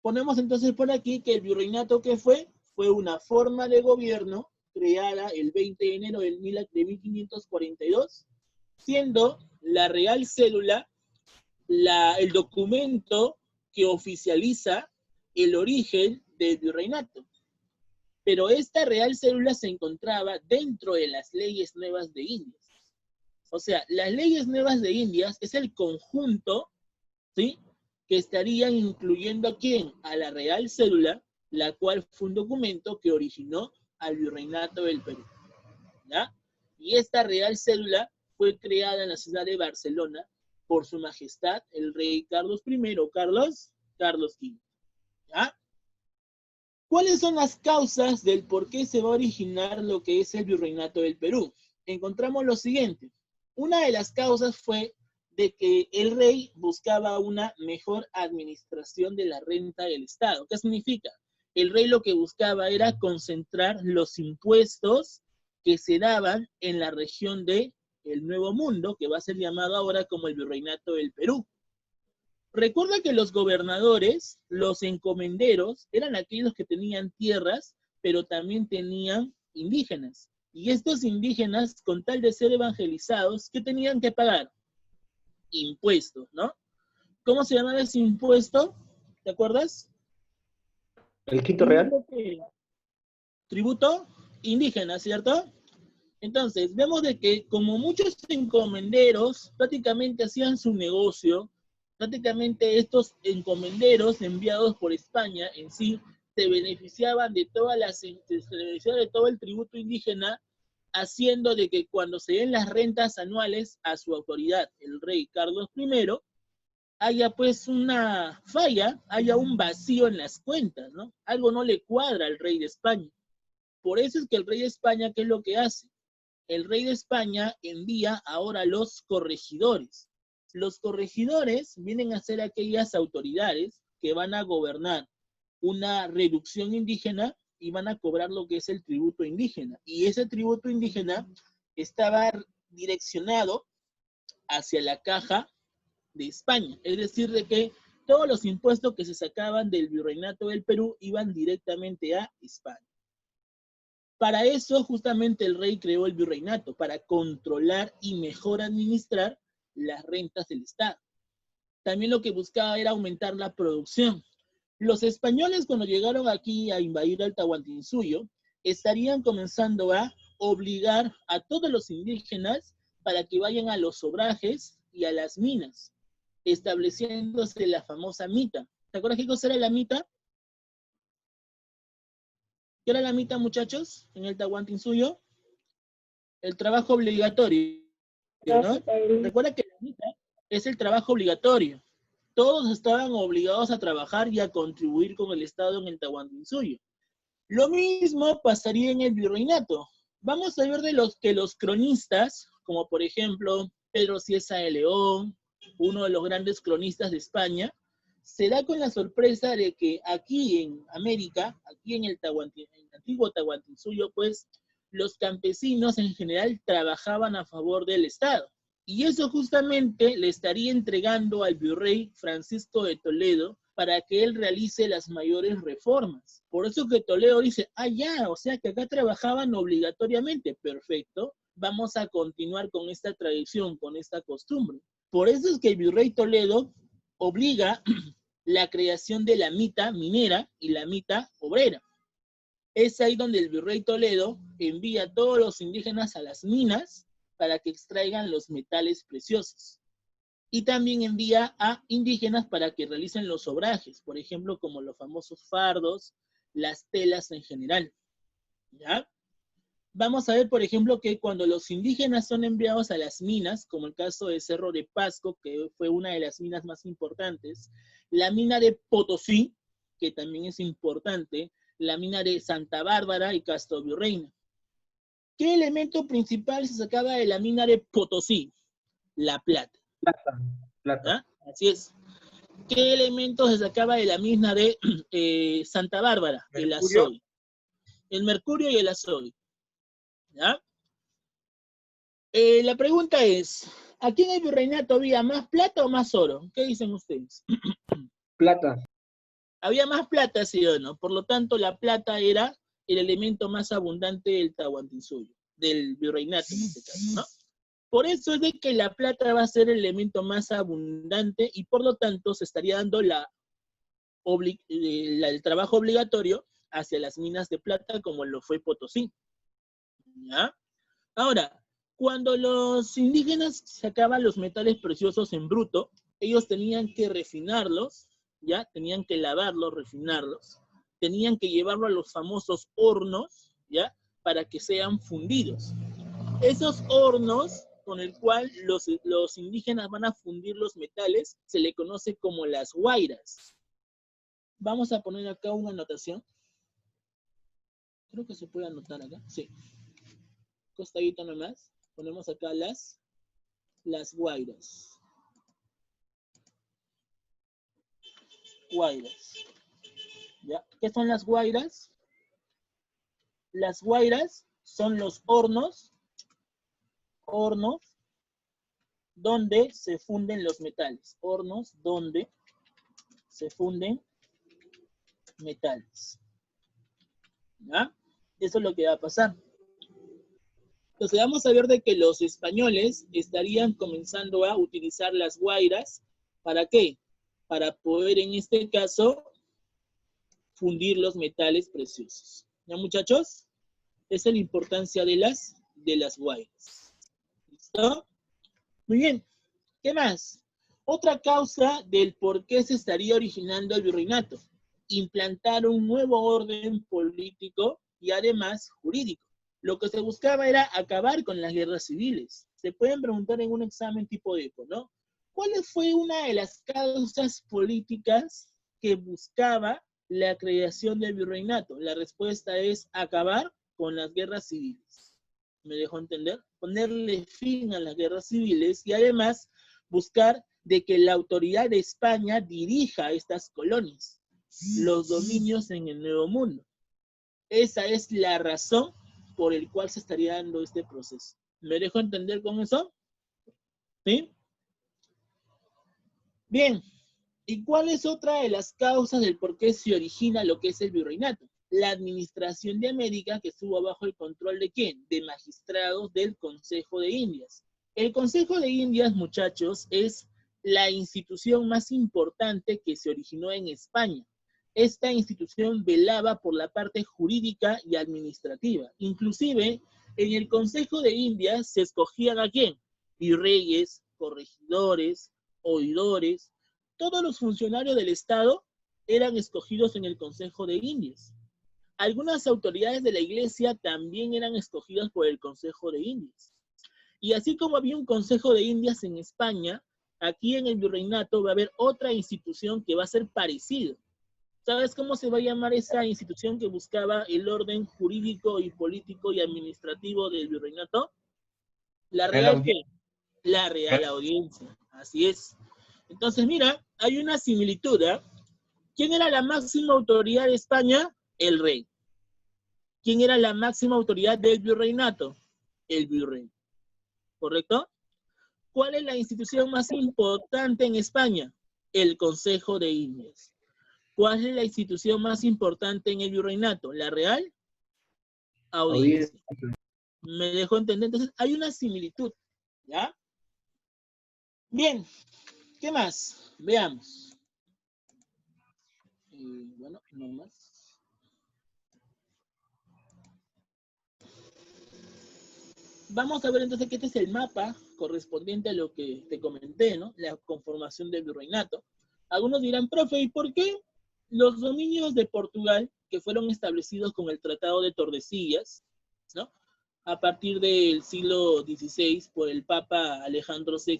A: Ponemos entonces por aquí que el virreinato, ¿qué fue? Fue una forma de gobierno creada el 20 de enero de 1542, siendo la Real Cédula el documento que oficializa el origen del virreinato. Pero esta Real Cédula se encontraba dentro de las leyes nuevas de Indias. O sea, las leyes nuevas de Indias es el conjunto, ¿sí?, que estarían incluyendo ¿a quién? A la Real Cédula, la cual fue un documento que originó al virreinato del Perú. ¿Ya? Y esta Real Cédula fue creada en la ciudad de Barcelona por su majestad, el rey Carlos I o Carlos V. ¿Ya? ¿Cuáles son las causas del por qué se va a originar lo que es el virreinato del Perú? Encontramos lo siguiente. Una de las causas fue de que el rey buscaba una mejor administración de la renta del Estado. ¿Qué significa? El rey lo que buscaba era concentrar los impuestos que se daban en la región de el Nuevo Mundo, que va a ser llamado ahora como el virreinato del Perú. Recuerda que los gobernadores, los encomenderos, eran aquellos que tenían tierras, pero también tenían indígenas. Y estos indígenas, con tal de ser evangelizados, ¿qué tenían que pagar? Impuestos, ¿no? ¿Cómo se llamaba ese impuesto? ¿Te acuerdas?
D: El quinto real.
A: ¿Tributo? indígenas, ¿cierto? Entonces, vemos de que como muchos encomenderos prácticamente hacían su negocio, prácticamente estos encomenderos enviados por España en sí se beneficiaban de de todo el tributo indígena, haciendo de que cuando se den las rentas anuales a su autoridad, el rey Carlos I, haya pues una falla, haya un vacío en las cuentas, ¿no? Algo no le cuadra al rey de España. Por eso es que el rey de España, ¿qué es lo que hace? El rey de España envía ahora los corregidores. Los corregidores vienen a ser aquellas autoridades que van a gobernar una reducción indígena y van a cobrar lo que es el tributo indígena. Y ese tributo indígena estaba direccionado hacia la caja de España. Es decir, de que todos los impuestos que se sacaban del virreinato del Perú iban directamente a España. Para eso justamente el rey creó el virreinato, para controlar y mejor administrar las rentas del Estado. También lo que buscaba era aumentar la producción. Los españoles cuando llegaron aquí a invadir el Tahuantinsuyo, estarían comenzando a obligar a todos los indígenas para que vayan a los obrajes y a las minas, estableciéndose la famosa mita. ¿Te acuerdas qué cosa era la mita? ¿Qué era la mita, muchachos, en el Tahuantinsuyo? El trabajo obligatorio, ¿no? Recuerda que la mita es el trabajo obligatorio. Todos estaban obligados a trabajar y a contribuir con el Estado en el Tahuantinsuyo. Lo mismo pasaría en el virreinato. Vamos a ver de los cronistas, como por ejemplo Pedro Cieza de León, uno de los grandes cronistas de España, se da con la sorpresa de que aquí en América, aquí en el antiguo Tahuantinsuyo, pues los campesinos en general trabajaban a favor del Estado. Y eso justamente le estaría entregando al virrey Francisco de Toledo para que él realice las mayores reformas. Por eso que Toledo dice, ya, o sea que acá trabajaban obligatoriamente, perfecto, vamos a continuar con esta tradición, con esta costumbre. Por eso es que el virrey Toledo obliga la creación de la mita minera y la mita obrera. Es ahí donde el virrey Toledo envía a todos los indígenas a las minas para que extraigan los metales preciosos. Y también envía a indígenas para que realicen los obrajes, por ejemplo, como los famosos fardos, las telas en general. ¿Ya? Vamos a ver, por ejemplo, que cuando los indígenas son enviados a las minas, como el caso de Cerro de Pasco, que fue una de las minas más importantes, la mina de Potosí, que también es importante, la mina de Santa Bárbara y Castro Virreina. ¿Qué elemento principal se sacaba de la mina de Potosí? La plata.
D: Plata.
A: ¿Ah? Así es. ¿Qué elemento se sacaba de la mina de Santa Bárbara? El azogue. El mercurio y el azogue. ¿Ya? La pregunta es, ¿aquí en el virreinato había más plata o más oro? ¿Qué dicen ustedes?
D: Plata.
A: Había más plata, sí o no. Por lo tanto, la plata era el elemento más abundante del Tahuantinsuyo, del virreinato en este caso, ¿no? Por eso es de que la plata va a ser el elemento más abundante y por lo tanto se estaría dando el trabajo obligatorio hacia las minas de plata como lo fue Potosí. ¿Ya? Ahora, cuando los indígenas sacaban los metales preciosos en bruto, ellos tenían que refinarlos, ¿ya? Tenían que lavarlos, refinarlos, tenían que llevarlo a los famosos hornos, ¿ya? Para que sean fundidos. Esos hornos con el cual los indígenas van a fundir los metales se le conoce como las guairas. Vamos a poner acá una anotación. Creo que se puede anotar acá, sí. Costadito nomás. Ponemos acá las guairas. Guairas. ¿Ya? ¿Qué son las guairas? Las guairas son los hornos donde se funden los metales. Hornos donde se funden metales. ¿Ya? Eso es lo que va a pasar. Entonces vamos a ver de que los españoles estarían comenzando a utilizar las guairas. ¿Para qué? Para poder en este caso fundir los metales preciosos. ¿Ya, muchachos? Esa es la importancia de las guairas. ¿Listo? Muy bien. ¿Qué más? Otra causa del por qué se estaría originando el virreinato. Implantar un nuevo orden político y además jurídico. Lo que se buscaba era acabar con las guerras civiles. Se pueden preguntar en un examen tipo ECO, ¿no? ¿Cuál fue una de las causas políticas que buscaba la creación del virreinato? La respuesta es acabar con las guerras civiles. ¿Me dejo entender? Ponerle fin a las guerras civiles y además buscar de que la autoridad de España dirija estas colonias, los dominios en el Nuevo Mundo. Esa es la razón por el cual se estaría dando este proceso. ¿Me dejo entender con eso? ¿Sí? Bien. ¿Y cuál es otra de las causas del por qué se origina lo que es el virreinato? La administración de América que estuvo bajo el control de ¿quién? De magistrados del Consejo de Indias. El Consejo de Indias, muchachos, es la institución más importante que se originó en España. Esta institución velaba por la parte jurídica y administrativa. Inclusive, en el Consejo de Indias se escogían ¿a quién? Virreyes, corregidores, oidores. Todos los funcionarios del Estado eran escogidos en el Consejo de Indias. Algunas autoridades de la Iglesia también eran escogidas por el Consejo de Indias. Y así como había un Consejo de Indias en España, aquí en el virreinato va a haber otra institución que va a ser parecida. ¿Sabes cómo se va a llamar esa institución que buscaba el orden jurídico y político y administrativo del virreinato? La Real Audiencia. Así es. Entonces, mira, hay una similitud, ¿eh? ¿Quién era la máxima autoridad de España? El rey. ¿Quién era la máxima autoridad del virreinato? El virrey. ¿Correcto? ¿Cuál es la institución más importante en España? El Consejo de Indias. ¿Cuál es la institución más importante en el virreinato? ¿La Real Audiencia? ¿Me dejó entender? Entonces, hay una similitud, ¿ya? Bien, ¿qué más? Veamos. Bueno, no más. Vamos a ver entonces que este es el mapa correspondiente a lo que te comenté, ¿no? La conformación del virreinato. Algunos dirán, profe, ¿y por qué los dominios de Portugal, que fueron establecidos con el Tratado de Tordesillas, ¿no? A partir del siglo XVI por el Papa Alejandro VI,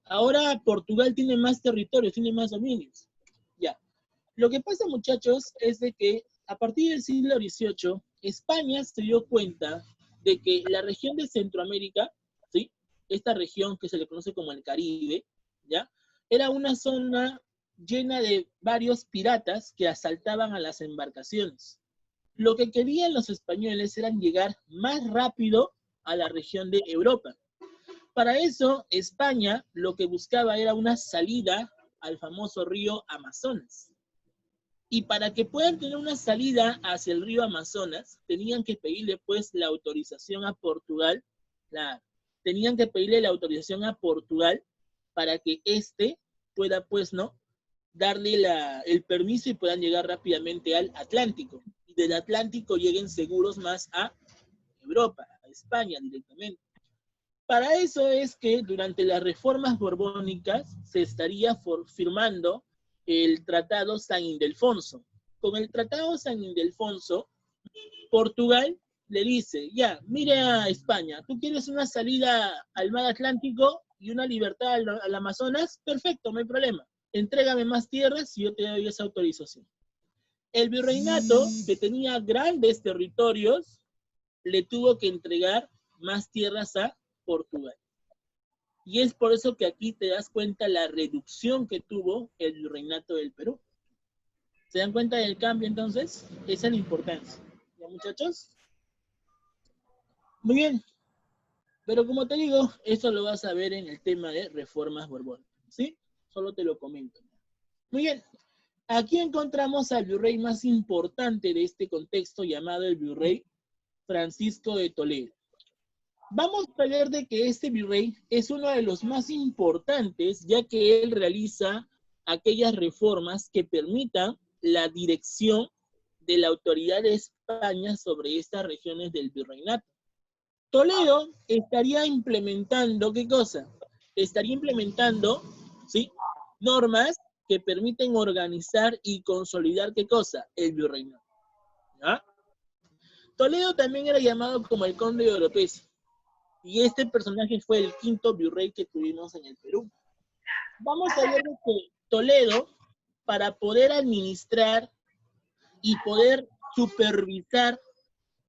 A: ahora Portugal tiene más territorios, tiene más dominios? Ya. Lo que pasa, muchachos, es de que a partir del siglo XVIII, España se dio cuenta de que la región de Centroamérica, ¿sí? Esta región que se le conoce como el Caribe, ¿ya? Era una zona llena de varios piratas que asaltaban a las embarcaciones. Lo que querían los españoles era llegar más rápido a la región de Europa. Para eso, España lo que buscaba era una salida al famoso río Amazonas. Y para que puedan tener una salida hacia el río Amazonas, tenían que pedirle pues la autorización a Portugal, tenían que pedirle la autorización a Portugal para que éste pueda pues, ¿no? Darle el permiso y puedan llegar rápidamente al Atlántico. Y del Atlántico lleguen seguros más a Europa, a España directamente. Para eso es que durante las reformas borbónicas se estaría firmando el Tratado San Ildefonso. Con el Tratado San Ildefonso, Portugal le dice, ya, mire a España, ¿tú quieres una salida al mar Atlántico y una libertad al Amazonas? Perfecto, no hay problema. Entrégame más tierras y yo te doy esa autorización. El virreinato, que tenía grandes territorios, le tuvo que entregar más tierras a Portugal. Y es por eso que aquí te das cuenta la reducción que tuvo el virreinato del Perú. ¿Se dan cuenta del cambio entonces? Esa es la importancia. ¿Ya, muchachos? Muy bien. Pero como te digo, eso lo vas a ver en el tema de reformas borbónicas. ¿Sí? Solo te lo comento. Muy bien. Aquí encontramos al virrey más importante de este contexto llamado el virrey Francisco de Toledo. Vamos a ver de que este virrey es uno de los más importantes, ya que él realiza aquellas reformas que permitan la dirección de la autoridad de España España sobre estas regiones del virreinato. Toledo estaría implementando, ¿qué cosa? Estaría implementando, ¿sí?, normas que permiten organizar y consolidar, ¿qué cosa? El virreinato. ¿Ya? Toledo también era llamado como el conde de Oropesa, y este personaje fue el quinto virrey que tuvimos en el Perú. Vamos a ver que Toledo, para poder administrar y poder supervisar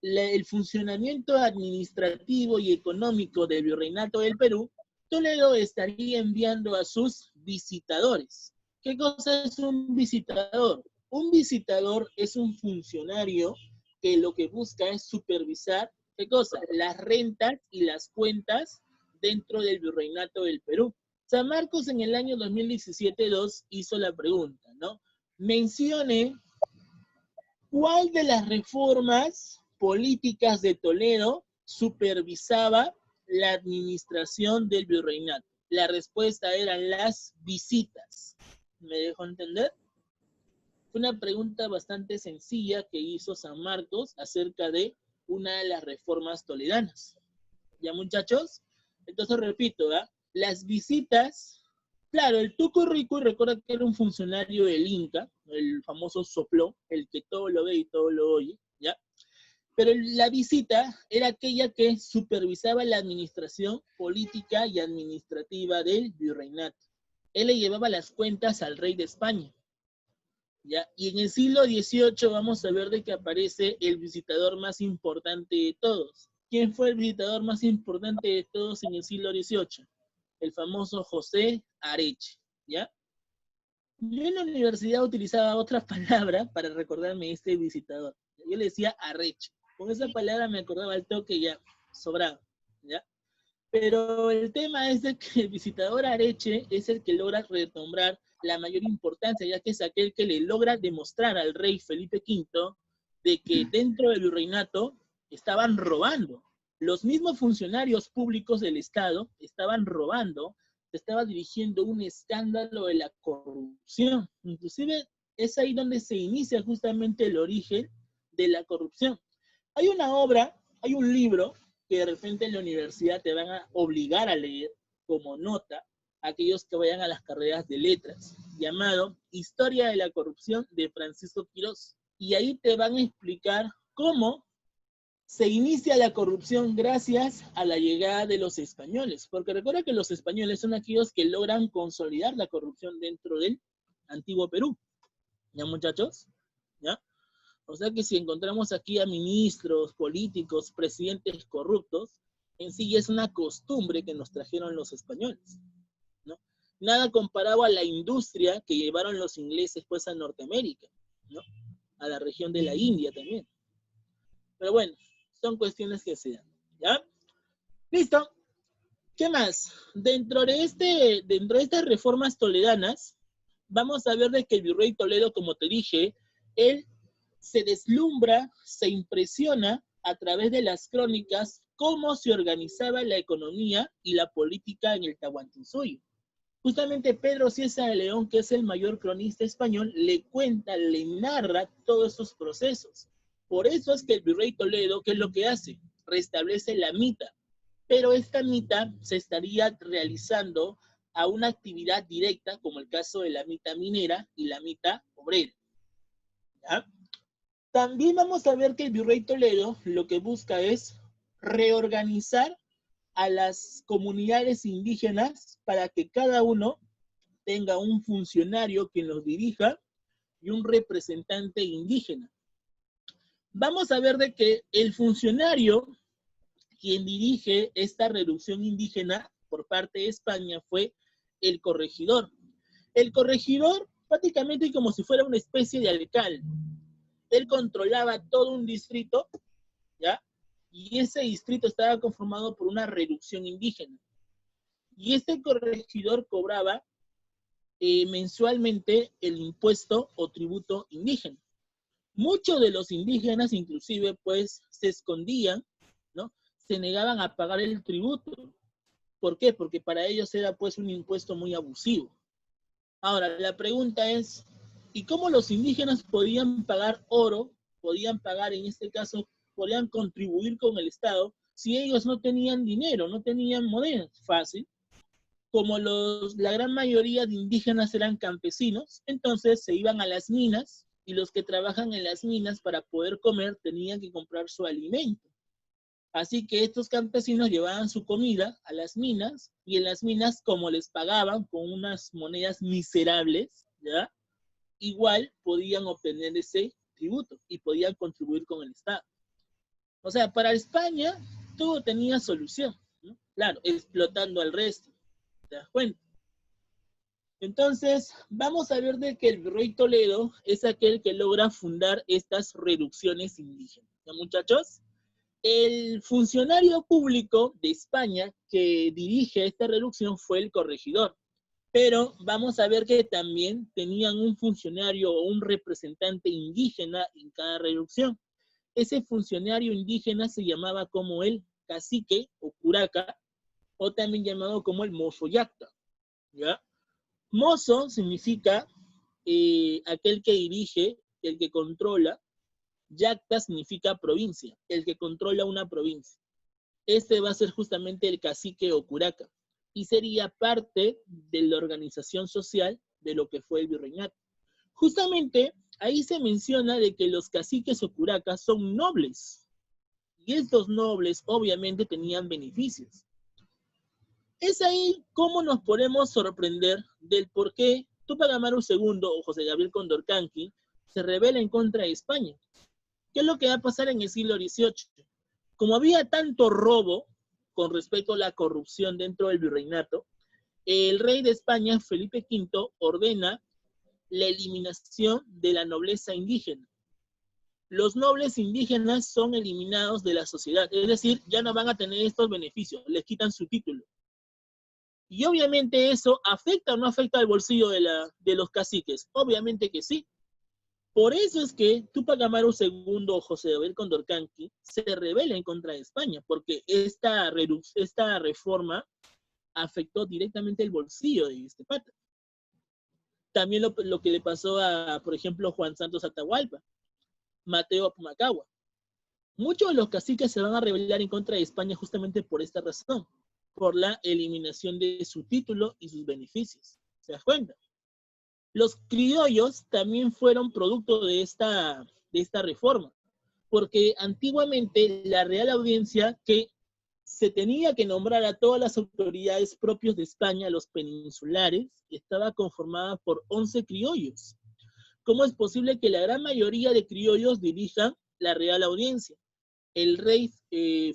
A: el funcionamiento administrativo y económico del virreinato del Perú, Toledo estaría enviando a sus visitadores. ¿Qué cosa es un visitador? Un visitador es un funcionario que lo que busca es supervisar, ¿qué cosa? Las rentas y las cuentas dentro del virreinato del Perú. San Marcos en el año 2017-2 hizo la pregunta, ¿no? Mencione ¿cuál de las reformas políticas de Toledo supervisaba la administración del virreinato? La respuesta eran las visitas. ¿Me dejo entender? Fue una pregunta bastante sencilla que hizo San Marcos acerca de una de las reformas toledanas. ¿Ya, muchachos? Entonces repito, ¿verdad? Las visitas, claro, el Tuco Rico, recuerda que era un funcionario del Inca, el famoso sopló, el que todo lo ve y todo lo oye, ¿ya? Pero la visita era aquella que supervisaba la administración política y administrativa del virreinato. Él le llevaba las cuentas al rey de España, ¿ya? Y en el siglo XVIII vamos a ver de que aparece el visitador más importante de todos. ¿Quién fue el visitador más importante de todos en el siglo XVIII? El famoso José Areche, ¿ya? Yo en la universidad utilizaba otra palabra para recordarme este visitador. Yo le decía Areche. Con esa palabra me acordaba al toque ya, sobrado, ¿ya? Pero el tema es de que el visitador Areche es el que logra retombrar la mayor importancia, ya que es aquel que le logra demostrar al rey Felipe V de que dentro del virreinato estaban robando. Los mismos funcionarios públicos del Estado estaban robando, se estaba dirigiendo un escándalo de la corrupción. Inclusive es ahí donde se inicia justamente el origen de la corrupción. Hay una obra, hay un libro que de repente en la universidad te van a obligar a leer como nota a aquellos que vayan a las carreras de letras, llamado Historia de la Corrupción de Francisco Quirós. Y ahí te van a explicar cómo se inicia la corrupción gracias a la llegada de los españoles, porque recuerda que los españoles son aquellos que logran consolidar la corrupción dentro del antiguo Perú. ¿Ya, muchachos? ¿Ya? O sea que si encontramos aquí a ministros, políticos, presidentes corruptos, en sí es una costumbre que nos trajeron los españoles, ¿no? Nada comparado a la industria que llevaron los ingleses pues a Norteamérica, ¿no? A la región de la India también. Pero bueno, son cuestiones que se dan, ¿ya? ¿Listo? ¿Qué más? Dentro de estas reformas toledanas, vamos a ver de que el virrey Toledo, como te dije, él se deslumbra, se impresiona a través de las crónicas cómo se organizaba la economía y la política en el Tahuantinsuyo. Justamente Pedro Cieza de León, que es el mayor cronista español, le cuenta, le narra todos esos procesos. Por eso es que el virrey Toledo, ¿qué es lo que hace? Restablece la mita. Pero esta mita se estaría realizando a una actividad directa, como el caso de la mita minera y la mita obrera. ¿Ya? También vamos a ver que el virrey Toledo lo que busca es reorganizar a las comunidades indígenas para que cada uno tenga un funcionario que los dirija y un representante indígena. Vamos a ver de que el funcionario quien dirige esta reducción indígena por parte de España fue el corregidor. El corregidor prácticamente como si fuera una especie de alcalde. Él controlaba todo un distrito, ¿ya? Y ese distrito estaba conformado por una reducción indígena. Y este corregidor cobraba mensualmente el impuesto o tributo indígena. Muchos de los indígenas inclusive pues se escondían, ¿no? Se negaban a pagar el tributo. ¿Por qué? Porque para ellos era pues un impuesto muy abusivo. Ahora, la pregunta es, ¿y cómo los indígenas podían pagar oro podían pagar, en este caso, podían contribuir con el Estado si ellos no tenían dinero, no tenían moneda. Fácil. Como la gran mayoría de indígenas eran campesinos, entonces se iban a las minas y los que trabajan en las minas para poder comer tenían que comprar su alimento. Así que estos campesinos llevaban su comida a las minas y en las minas, como les pagaban con unas monedas miserables, ¿ya? Igual podían obtener ese tributo y podían contribuir con el Estado. O sea, para España todo tenía solución, ¿no? Claro, explotando al resto. ¿Te das cuenta? Entonces, vamos a ver de que el virrey Toledo es aquel que logra fundar estas reducciones indígenas. ¿Ya, muchachos? El funcionario público de España que dirige esta reducción fue el corregidor. Pero vamos a ver que también tenían un funcionario o un representante indígena en cada reducción. Ese funcionario indígena se llamaba como el cacique o curaca, o también llamado como el mozo yacta, ¿ya? Mozo significa aquel que dirige, el que controla. Yacta significa provincia, el que controla una provincia. Este va a ser justamente el cacique o curaca, y sería parte de la organización social de lo que fue el virreinato. Justamente ahí se menciona de que los caciques o curacas son nobles, y estos nobles obviamente tenían beneficios. Es ahí cómo nos podemos sorprender del por qué Túpac Amaru II o José Gabriel Condorcanqui se rebela en contra de España. ¿Qué es lo que va a pasar en el siglo XVIII? Como había tanto robo con respecto a la corrupción dentro del virreinato, el rey de España, Felipe V, ordena la eliminación de la nobleza indígena. Los nobles indígenas son eliminados de la sociedad, es decir, ya no van a tener estos beneficios, les quitan su título. Y obviamente eso afecta o no afecta al bolsillo de los caciques. Obviamente que sí. Por eso es que Túpac Amaru II o José Gabriel Condorcanqui se rebela en contra de España, porque esta reforma afectó directamente el bolsillo de este pata. También lo que le pasó a, por ejemplo, Juan Santos Atahualpa, Mateo Pumacahua. Muchos de los caciques se van a rebelar en contra de España justamente por esta razón, por la eliminación de su título y sus beneficios. ¿Se das cuenta? Los criollos también fueron producto de esta reforma, porque antiguamente la Real Audiencia, que se tenía que nombrar a todas las autoridades propias de España, los peninsulares, estaba conformada por 11 criollos. ¿Cómo es posible que la gran mayoría de criollos dirijan la Real Audiencia? El rey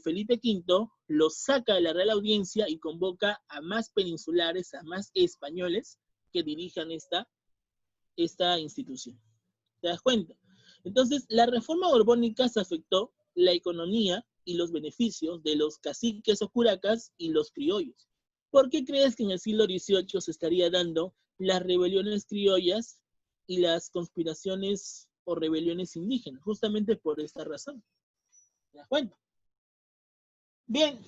A: Felipe V los saca de la Real Audiencia y convoca a más peninsulares, a más españoles que dirijan esta institución. ¿Te das cuenta? Entonces, la reforma borbónica se afectó la economía y los beneficios de los caciques o curacas y los criollos. ¿Por qué crees que en el siglo XVIII se estaría dando las rebeliones criollas y las conspiraciones o rebeliones indígenas? Justamente por esta razón. ¿Te das cuenta? Bien,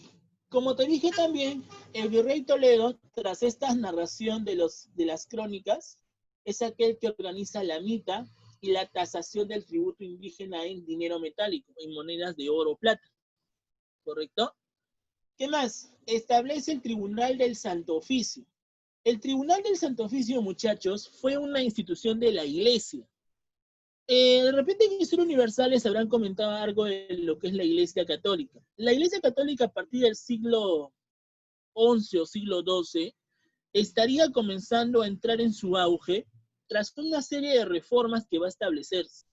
A: como te dije también, el virrey Toledo, tras esta narración de las crónicas, es aquel que organiza la mita y la tasación del tributo indígena en dinero metálico, en monedas de oro o plata. ¿Correcto? ¿Qué más? Establece el Tribunal del Santo Oficio. El Tribunal del Santo Oficio, muchachos, fue una institución de la Iglesia. De repente en Historia Universal les habrán comentado algo de lo que es la Iglesia Católica. La Iglesia Católica a partir del siglo XI o siglo XII estaría comenzando a entrar en su auge tras una serie de reformas que va a establecerse.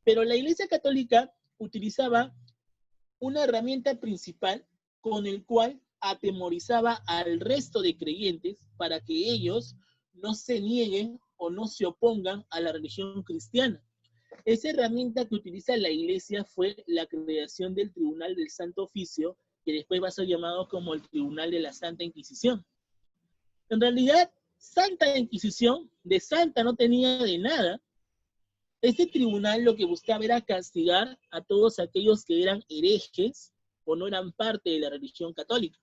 A: Pero la Iglesia Católica utilizaba una herramienta principal con el cual atemorizaba al resto de creyentes para que ellos no se nieguen o no se opongan a la religión cristiana. Esa herramienta que utiliza la Iglesia fue la creación del Tribunal del Santo Oficio, que después va a ser llamado como el Tribunal de la Santa Inquisición. En realidad, Santa Inquisición, de santa no tenía de nada. Este tribunal lo que buscaba era castigar a todos aquellos que eran herejes o no eran parte de la religión católica.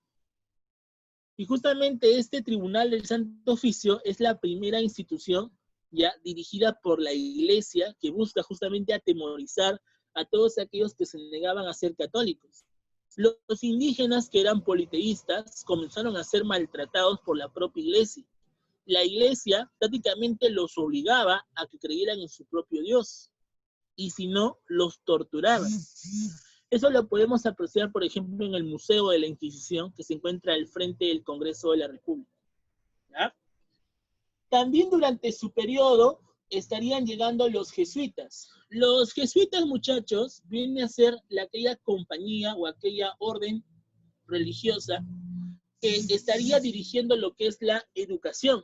A: Y justamente este Tribunal del Santo Oficio es la primera institución ya dirigida por la Iglesia que busca justamente atemorizar a todos aquellos que se negaban a ser católicos. Los indígenas, que eran politeístas, comenzaron a ser maltratados por la propia iglesia. La iglesia prácticamente los obligaba a que creyeran en su propio Dios, y si no, los torturaban. Eso lo podemos apreciar, por ejemplo, en el Museo de la Inquisición, que se encuentra al frente del Congreso de la República. ¿Ya? También durante su periodo estarían llegando los jesuitas. Los jesuitas, muchachos, viene a ser aquella compañía o aquella orden religiosa que estaría dirigiendo lo que es la educación.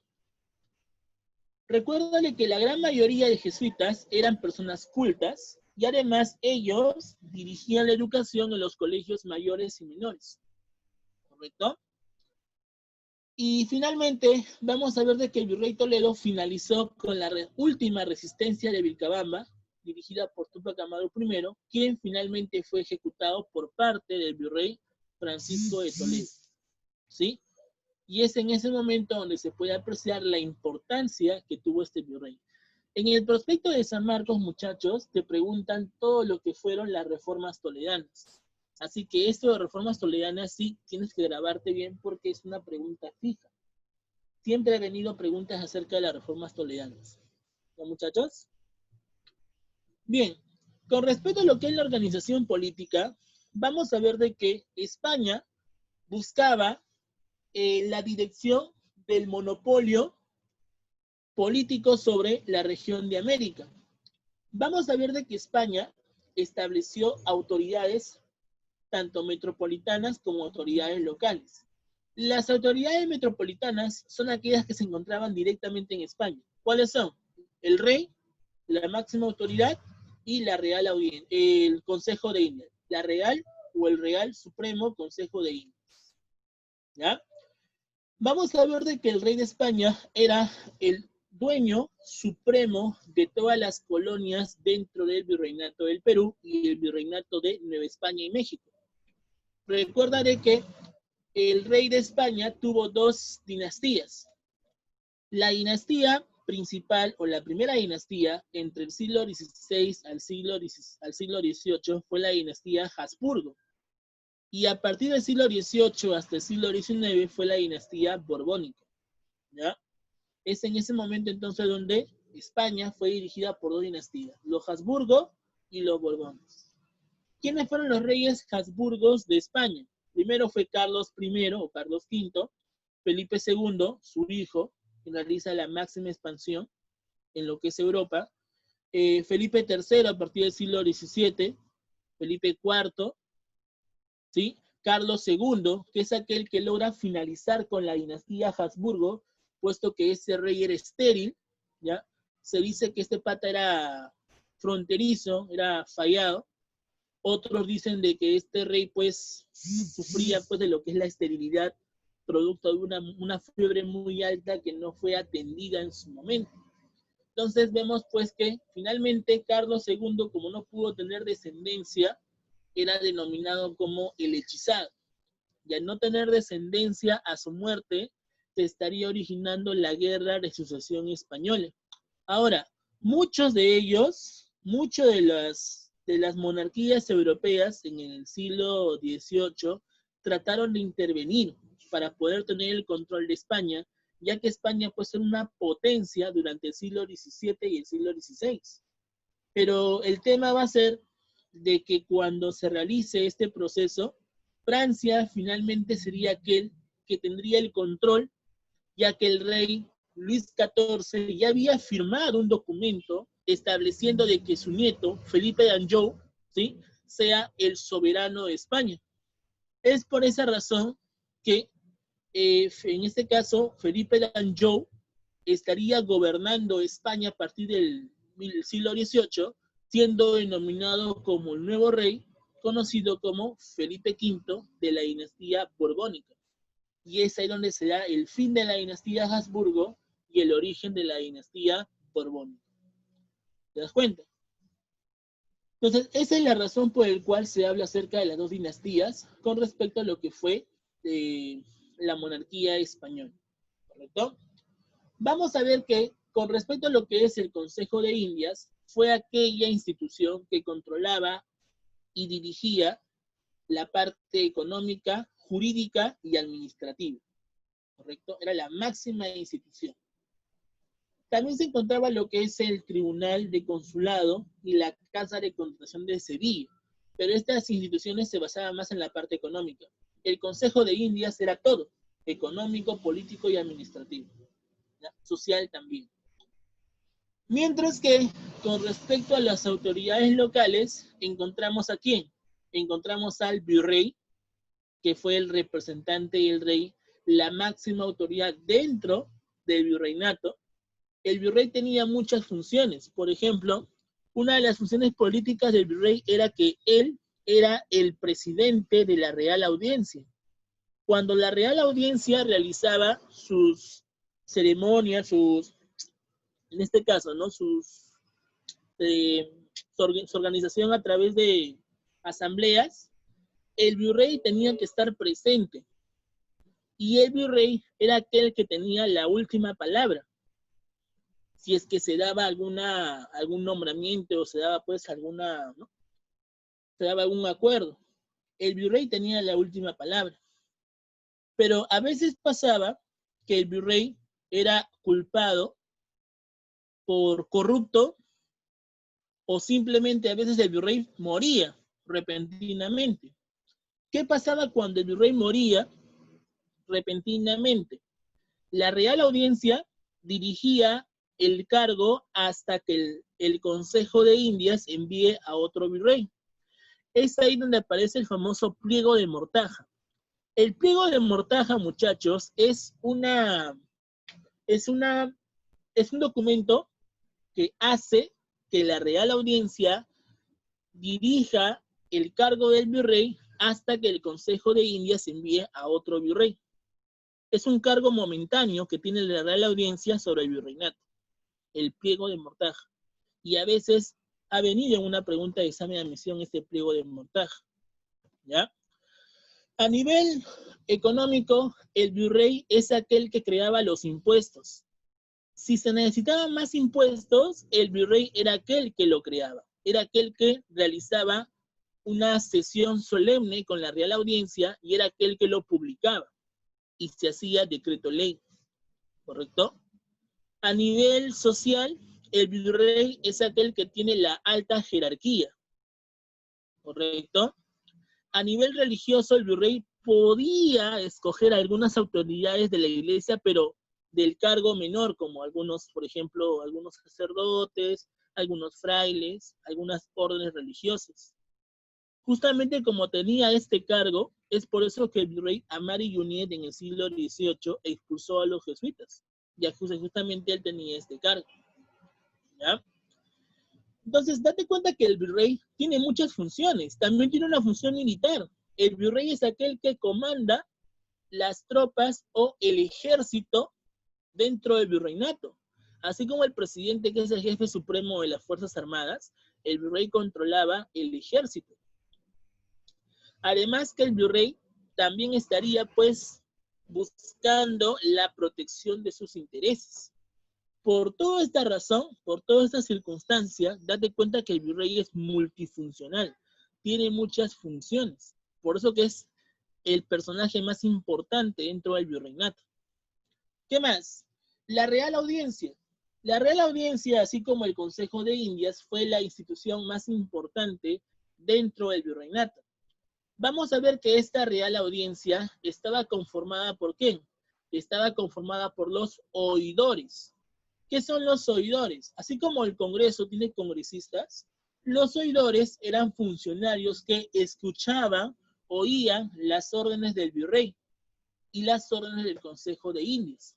A: Recuérdale que la gran mayoría de jesuitas eran personas cultas y además ellos dirigían la educación en los colegios mayores y menores. ¿Correcto? Y finalmente vamos a ver de que el virrey Toledo finalizó con la última resistencia de Vilcabamba, dirigida por Túpac Amaru I, quien finalmente fue ejecutado por parte del virrey Francisco de Toledo. ¿Sí? Y es en ese momento donde se puede apreciar la importancia que tuvo este virrey. En el prospecto de San Marcos, muchachos, te preguntan todo lo que fueron las reformas toledanas. Así que esto de reformas toledanas sí tienes que grabarte bien porque es una pregunta fija. Siempre ha venido preguntas acerca de las reformas toledanas. ¿No, muchachos? Bien, con respecto a lo que es la organización política, vamos a ver de que España buscaba la dirección del monopolio político sobre la región de América. Vamos a ver de que España estableció autoridades tanto metropolitanas como autoridades locales. Las autoridades metropolitanas son aquellas que se encontraban directamente en España. ¿Cuáles son? El rey, la máxima autoridad y la Real Audiencia, el Consejo de Indias. La Real o el Real Supremo Consejo de Indias. ¿Ya? Vamos a ver de que el rey de España era el dueño supremo de todas las colonias dentro del virreinato del Perú y el virreinato de Nueva España y México. Recordaré que el rey de España tuvo dos dinastías. La dinastía principal o la primera dinastía entre el siglo XVI al siglo XVIII fue la dinastía Habsburgo. Y a partir del siglo XVIII hasta el siglo XIX fue la dinastía borbónica. ¿Ya? Es en ese momento entonces donde España fue dirigida por dos dinastías, los Habsburgo y los Borbones. ¿Quiénes fueron los reyes Habsburgos de España? Primero fue Carlos I o Carlos V, Felipe II, su hijo, que realiza la máxima expansión en lo que es Europa, Felipe III a partir del siglo XVII, Felipe IV, ¿sí? Carlos II, que es aquel que logra finalizar con la dinastía Habsburgo, puesto que ese rey era estéril, ¿ya? Se dice que este pata era fronterizo, era fallado. Otros dicen de que este rey pues sufría pues de lo que es la esterilidad, producto de una fiebre muy alta que no fue atendida en su momento. Entonces vemos pues que finalmente Carlos II, como no pudo tener descendencia, era denominado como el hechizado. Y al no tener descendencia a su muerte, se estaría originando la guerra de sucesión española. Ahora, muchos de ellos, muchas de las monarquías europeas en el siglo XVIII trataron de intervenir para poder tener el control de España, ya que España pues era una potencia durante el siglo XVII y el siglo XVI. Pero el tema va a ser de que cuando se realice este proceso, Francia finalmente sería aquel que tendría el control, ya que el rey Luis XIV ya había firmado un documento estableciendo de que su nieto, Felipe d'Anjou, ¿sí?, sea el soberano de España. Es por esa razón que, en este caso, Felipe d'Anjou estaría gobernando España a partir del siglo XVIII, siendo denominado como el nuevo rey, conocido como Felipe V de la dinastía borbónica. Y es ahí donde se da el fin de la dinastía Habsburgo y el origen de la dinastía borbónica. ¿Te das cuenta? Entonces, esa es la razón por la cual se habla acerca de las dos dinastías con respecto a lo que fue la monarquía española. ¿Correcto? Vamos a ver que con respecto a lo que es el Consejo de Indias, fue aquella institución que controlaba y dirigía la parte económica, jurídica y administrativa, ¿correcto? Era la máxima institución. También se encontraba lo que es el Tribunal de Consulado y la Casa de Contratación de Sevilla, pero estas instituciones se basaban más en la parte económica. El Consejo de Indias era todo, económico, político y administrativo, ¿ya? Social también. Mientras que, con respecto a las autoridades locales, encontramos a quién? Encontramos al virrey, que fue el representante y el rey, la máxima autoridad dentro del virreinato. El virrey tenía muchas funciones. Por ejemplo, una de las funciones políticas del virrey era que él era el presidente de la Real Audiencia. Cuando la Real Audiencia realizaba sus ceremonias, en este caso, ¿no? Su organización a través de asambleas, el virrey tenía que estar presente. Y el virrey era aquel que tenía la última palabra. Si es que se daba algún nombramiento o se daba pues ¿no? Se daba algún acuerdo. El virrey tenía la última palabra. Pero a veces pasaba que el virrey era culpado por corrupto o simplemente a veces el virrey moría repentinamente. ¿Qué pasaba cuando el virrey moría repentinamente? La Real Audiencia dirigía el cargo hasta que el Consejo de Indias envíe a otro virrey. Es ahí donde aparece el famoso pliego de mortaja. El pliego de mortaja, muchachos, es un documento que hace que la Real Audiencia dirija el cargo del virrey hasta que el Consejo de Indias envíe a otro virrey. Es un cargo momentáneo que tiene la Real Audiencia sobre el virreinato, el pliego de mortaja. Y a veces ha venido en una pregunta de examen de admisión este pliego de mortaja, ¿ya? A nivel económico, el virrey es aquel que creaba los impuestos. Si se necesitaban más impuestos, el virrey era aquel que lo creaba. Era aquel que realizaba una sesión solemne con la Real Audiencia y era aquel que lo publicaba. Y se hacía decreto ley, ¿correcto? A nivel social, el virrey es aquel que tiene la alta jerarquía, ¿correcto? A nivel religioso, el virrey podía escoger algunas autoridades de la iglesia, pero del cargo menor, como algunos, por ejemplo, algunos sacerdotes, algunos frailes, algunas órdenes religiosas. Justamente como tenía este cargo, es por eso que el virrey Amari Yuniet en el siglo XVIII expulsó a los jesuitas, ya que justamente él tenía este cargo, ¿ya? Entonces, date cuenta que el virrey tiene muchas funciones. También tiene una función militar. El virrey es aquel que comanda las tropas o el ejército dentro del virreinato. Así como el presidente, que es el jefe supremo de las Fuerzas Armadas, el virrey controlaba el ejército. Además que el virrey también estaría, pues, buscando la protección de sus intereses. Por toda esta razón, por toda esta circunstancia, date cuenta que el virrey es multifuncional, tiene muchas funciones. Por eso que es el personaje más importante dentro del virreinato. ¿Qué más? La Real Audiencia. La Real Audiencia, así como el Consejo de Indias, fue la institución más importante dentro del virreinato. Vamos a ver que esta Real Audiencia estaba conformada ¿por quién? Estaba conformada por los oidores. ¿Qué son los oidores? Así como el Congreso tiene congresistas, los oidores eran funcionarios que escuchaban, oían las órdenes del virrey y las órdenes del Consejo de Indias.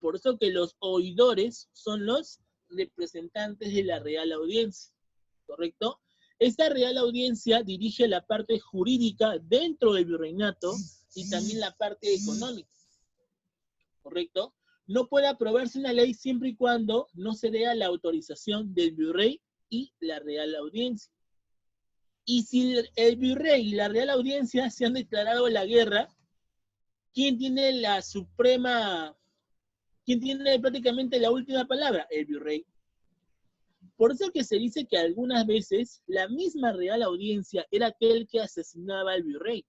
A: Por eso que los oidores son los representantes de la Real Audiencia, ¿correcto? Esta Real Audiencia dirige la parte jurídica dentro del virreinato y también la parte económica, ¿correcto? No puede aprobarse una ley siempre y cuando no se dé la autorización del virrey y la Real Audiencia. Y si el virrey y la Real Audiencia se han declarado la guerra, ¿quién tiene la suprema, quién tiene prácticamente la última palabra? El virrey. Por eso que se dice que algunas veces la misma Real Audiencia era aquel que asesinaba al virrey,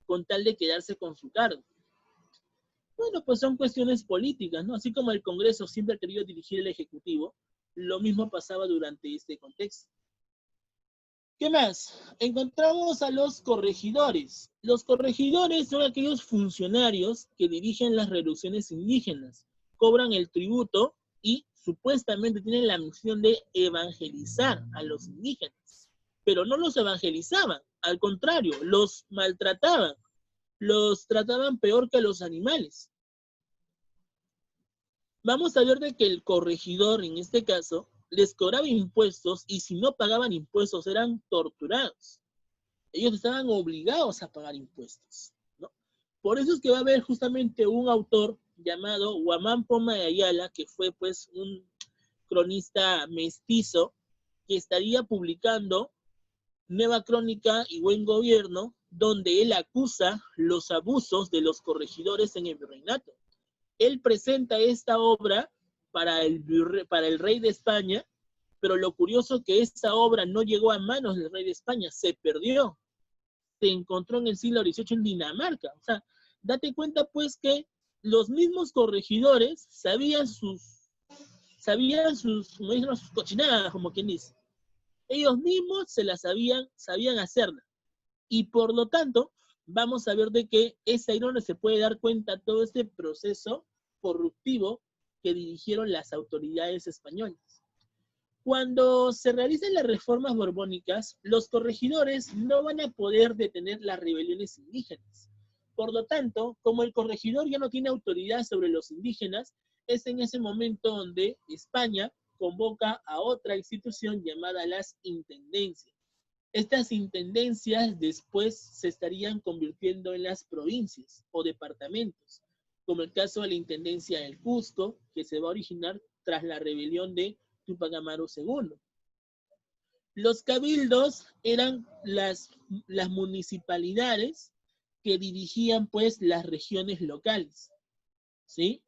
A: con tal de quedarse con su cargo. Bueno, pues son cuestiones políticas, ¿no? Así como el Congreso siempre ha querido dirigir el Ejecutivo, lo mismo pasaba durante este contexto. ¿Qué más? Encontramos a los corregidores. Los corregidores son aquellos funcionarios que dirigen las reducciones indígenas, cobran el tributo y supuestamente tienen la misión de evangelizar a los indígenas. Pero no los evangelizaban, al contrario, los maltrataban, los trataban peor que a los animales. Vamos a ver de que el corregidor, en este caso, les cobraba impuestos y si no pagaban impuestos eran torturados. Ellos estaban obligados a pagar impuestos, ¿no? Por eso es que va a haber justamente un autor llamado Guamán Poma de Ayala, que fue pues un cronista mestizo, que estaría publicando Nueva Crónica y Buen Gobierno, donde él acusa los abusos de los corregidores en el virreinato. Él presenta esta obra para el rey de España, pero lo curioso es que esta obra no llegó a manos del rey de España, se perdió, se encontró en el siglo XVIII en Dinamarca. O sea, date cuenta pues que los mismos corregidores sabían sus cochinadas, como quien dice. Ellos mismos se las sabían hacerlas. Y por lo tanto, vamos a ver de que es ahí donde se puede dar cuenta todo este proceso corruptivo que dirigieron las autoridades españolas. Cuando se realicen las reformas borbónicas, los corregidores no van a poder detener las rebeliones indígenas. Por lo tanto, como el corregidor ya no tiene autoridad sobre los indígenas, es en ese momento donde España convoca a otra institución llamada las intendencias. Estas intendencias después se estarían convirtiendo en las provincias o departamentos, como el caso de la Intendencia del Cusco, que se va a originar tras la rebelión de Túpac Amaru II. Los cabildos eran las municipalidades que dirigían pues las regiones locales, ¿sí?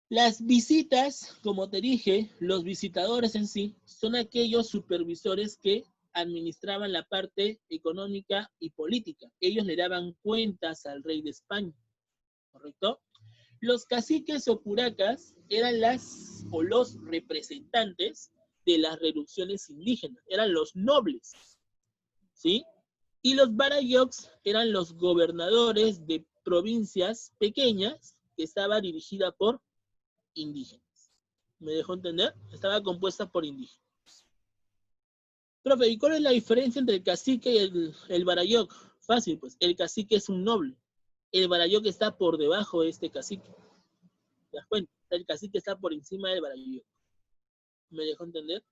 A: Las visitas, como te dije, los visitadores en sí, son aquellos supervisores que administraban la parte económica y política. Ellos le daban cuentas al rey de España, ¿correcto? Los caciques o curacas eran los representantes de las reducciones indígenas, eran los nobles, ¿sí? Y los barayoks eran los gobernadores de provincias pequeñas que estaba dirigida por indígenas. ¿Me dejó entender? Estaba compuesta por indígenas. Profe, ¿y cuál es la diferencia entre el cacique y el barayok? Fácil, pues. El cacique es un noble. El barayok está por debajo de este cacique. ¿Te das cuenta? El cacique está por encima del barayok. ¿Me dejó entender?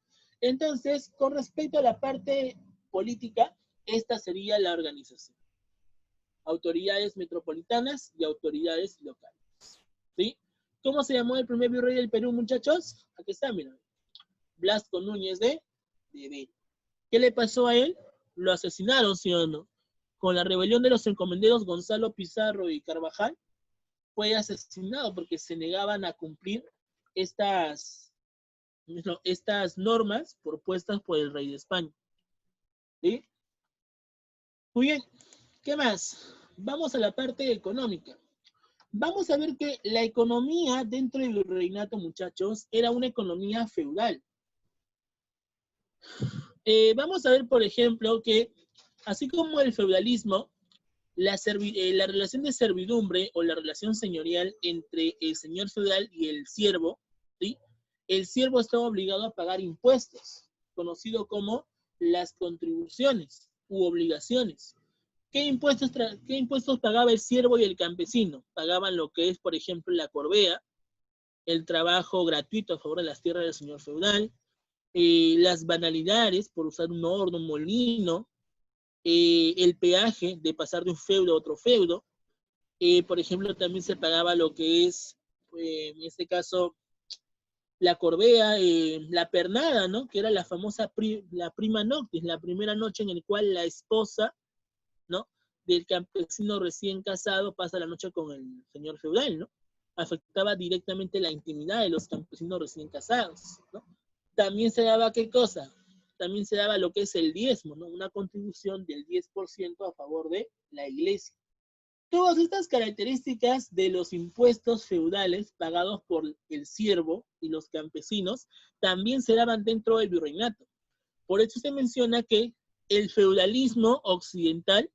A: Entonces, con respecto a la parte política, esta sería la organización. Autoridades metropolitanas y autoridades locales. ¿Sí? ¿Cómo se llamó el primer virrey del Perú, muchachos? Aquí está, miren. Blasco Núñez de Vera. ¿Qué le pasó a él? Lo asesinaron, ¿sí o no? Con la rebelión de los encomenderos Gonzalo Pizarro y Carvajal, fue asesinado porque se negaban a cumplir estas normas propuestas por el rey de España. ¿Sí? Muy bien, ¿qué más? Vamos a la parte económica. Vamos a ver que la economía dentro del virreinato, muchachos, era una economía feudal. Vamos a ver, por ejemplo, que así como el feudalismo, la relación de servidumbre o la relación señorial entre el señor feudal y el siervo, ¿sí? El siervo estaba obligado a pagar impuestos, conocido como las contribuciones u obligaciones. ¿Qué impuestos pagaba el siervo y el campesino? Pagaban lo que es, por ejemplo, la corvea, el trabajo gratuito a favor de las tierras del señor feudal, las banalidades por usar un horno, un molino, el peaje de pasar de un feudo a otro feudo. Por ejemplo, también se pagaba lo que es, en este caso, la corvea, la pernada, ¿no? Que era la famosa la prima noctis, la primera noche en la cual la esposa, ¿no? Del campesino recién casado pasa la noche con el señor feudal, ¿no? Afectaba directamente la intimidad de los campesinos recién casados, ¿no? también se daba ¿qué cosa? También se daba lo que es el diezmo, ¿no? Una contribución del 10% a favor de la iglesia. Todas estas características de los impuestos feudales pagados por el siervo y los campesinos también se daban dentro del virreinato. Por eso se menciona que el feudalismo occidental,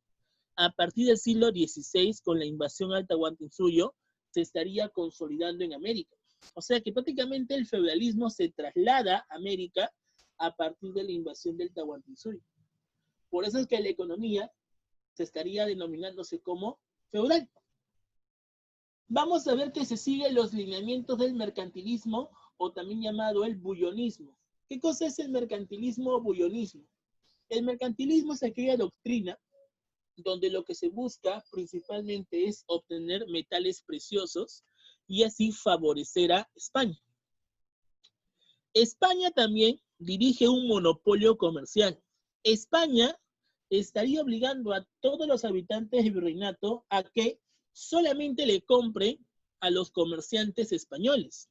A: a partir del siglo XVI, con la invasión al Tahuantinsuyo, se estaría consolidando en América. O sea que prácticamente el feudalismo se traslada a América a partir de la invasión del Tahuantinsuyo. Por eso es que la economía se estaría denominándose como feudal. Vamos a ver que se siguen los lineamientos del mercantilismo, o también llamado el bullonismo. ¿Qué cosa es el mercantilismo o bullonismo? El mercantilismo es aquella doctrina donde lo que se busca principalmente es obtener metales preciosos y así favorecer a España. España también dirige un monopolio comercial. España estaría obligando a todos los habitantes del virreinato a que solamente le compren a los comerciantes españoles.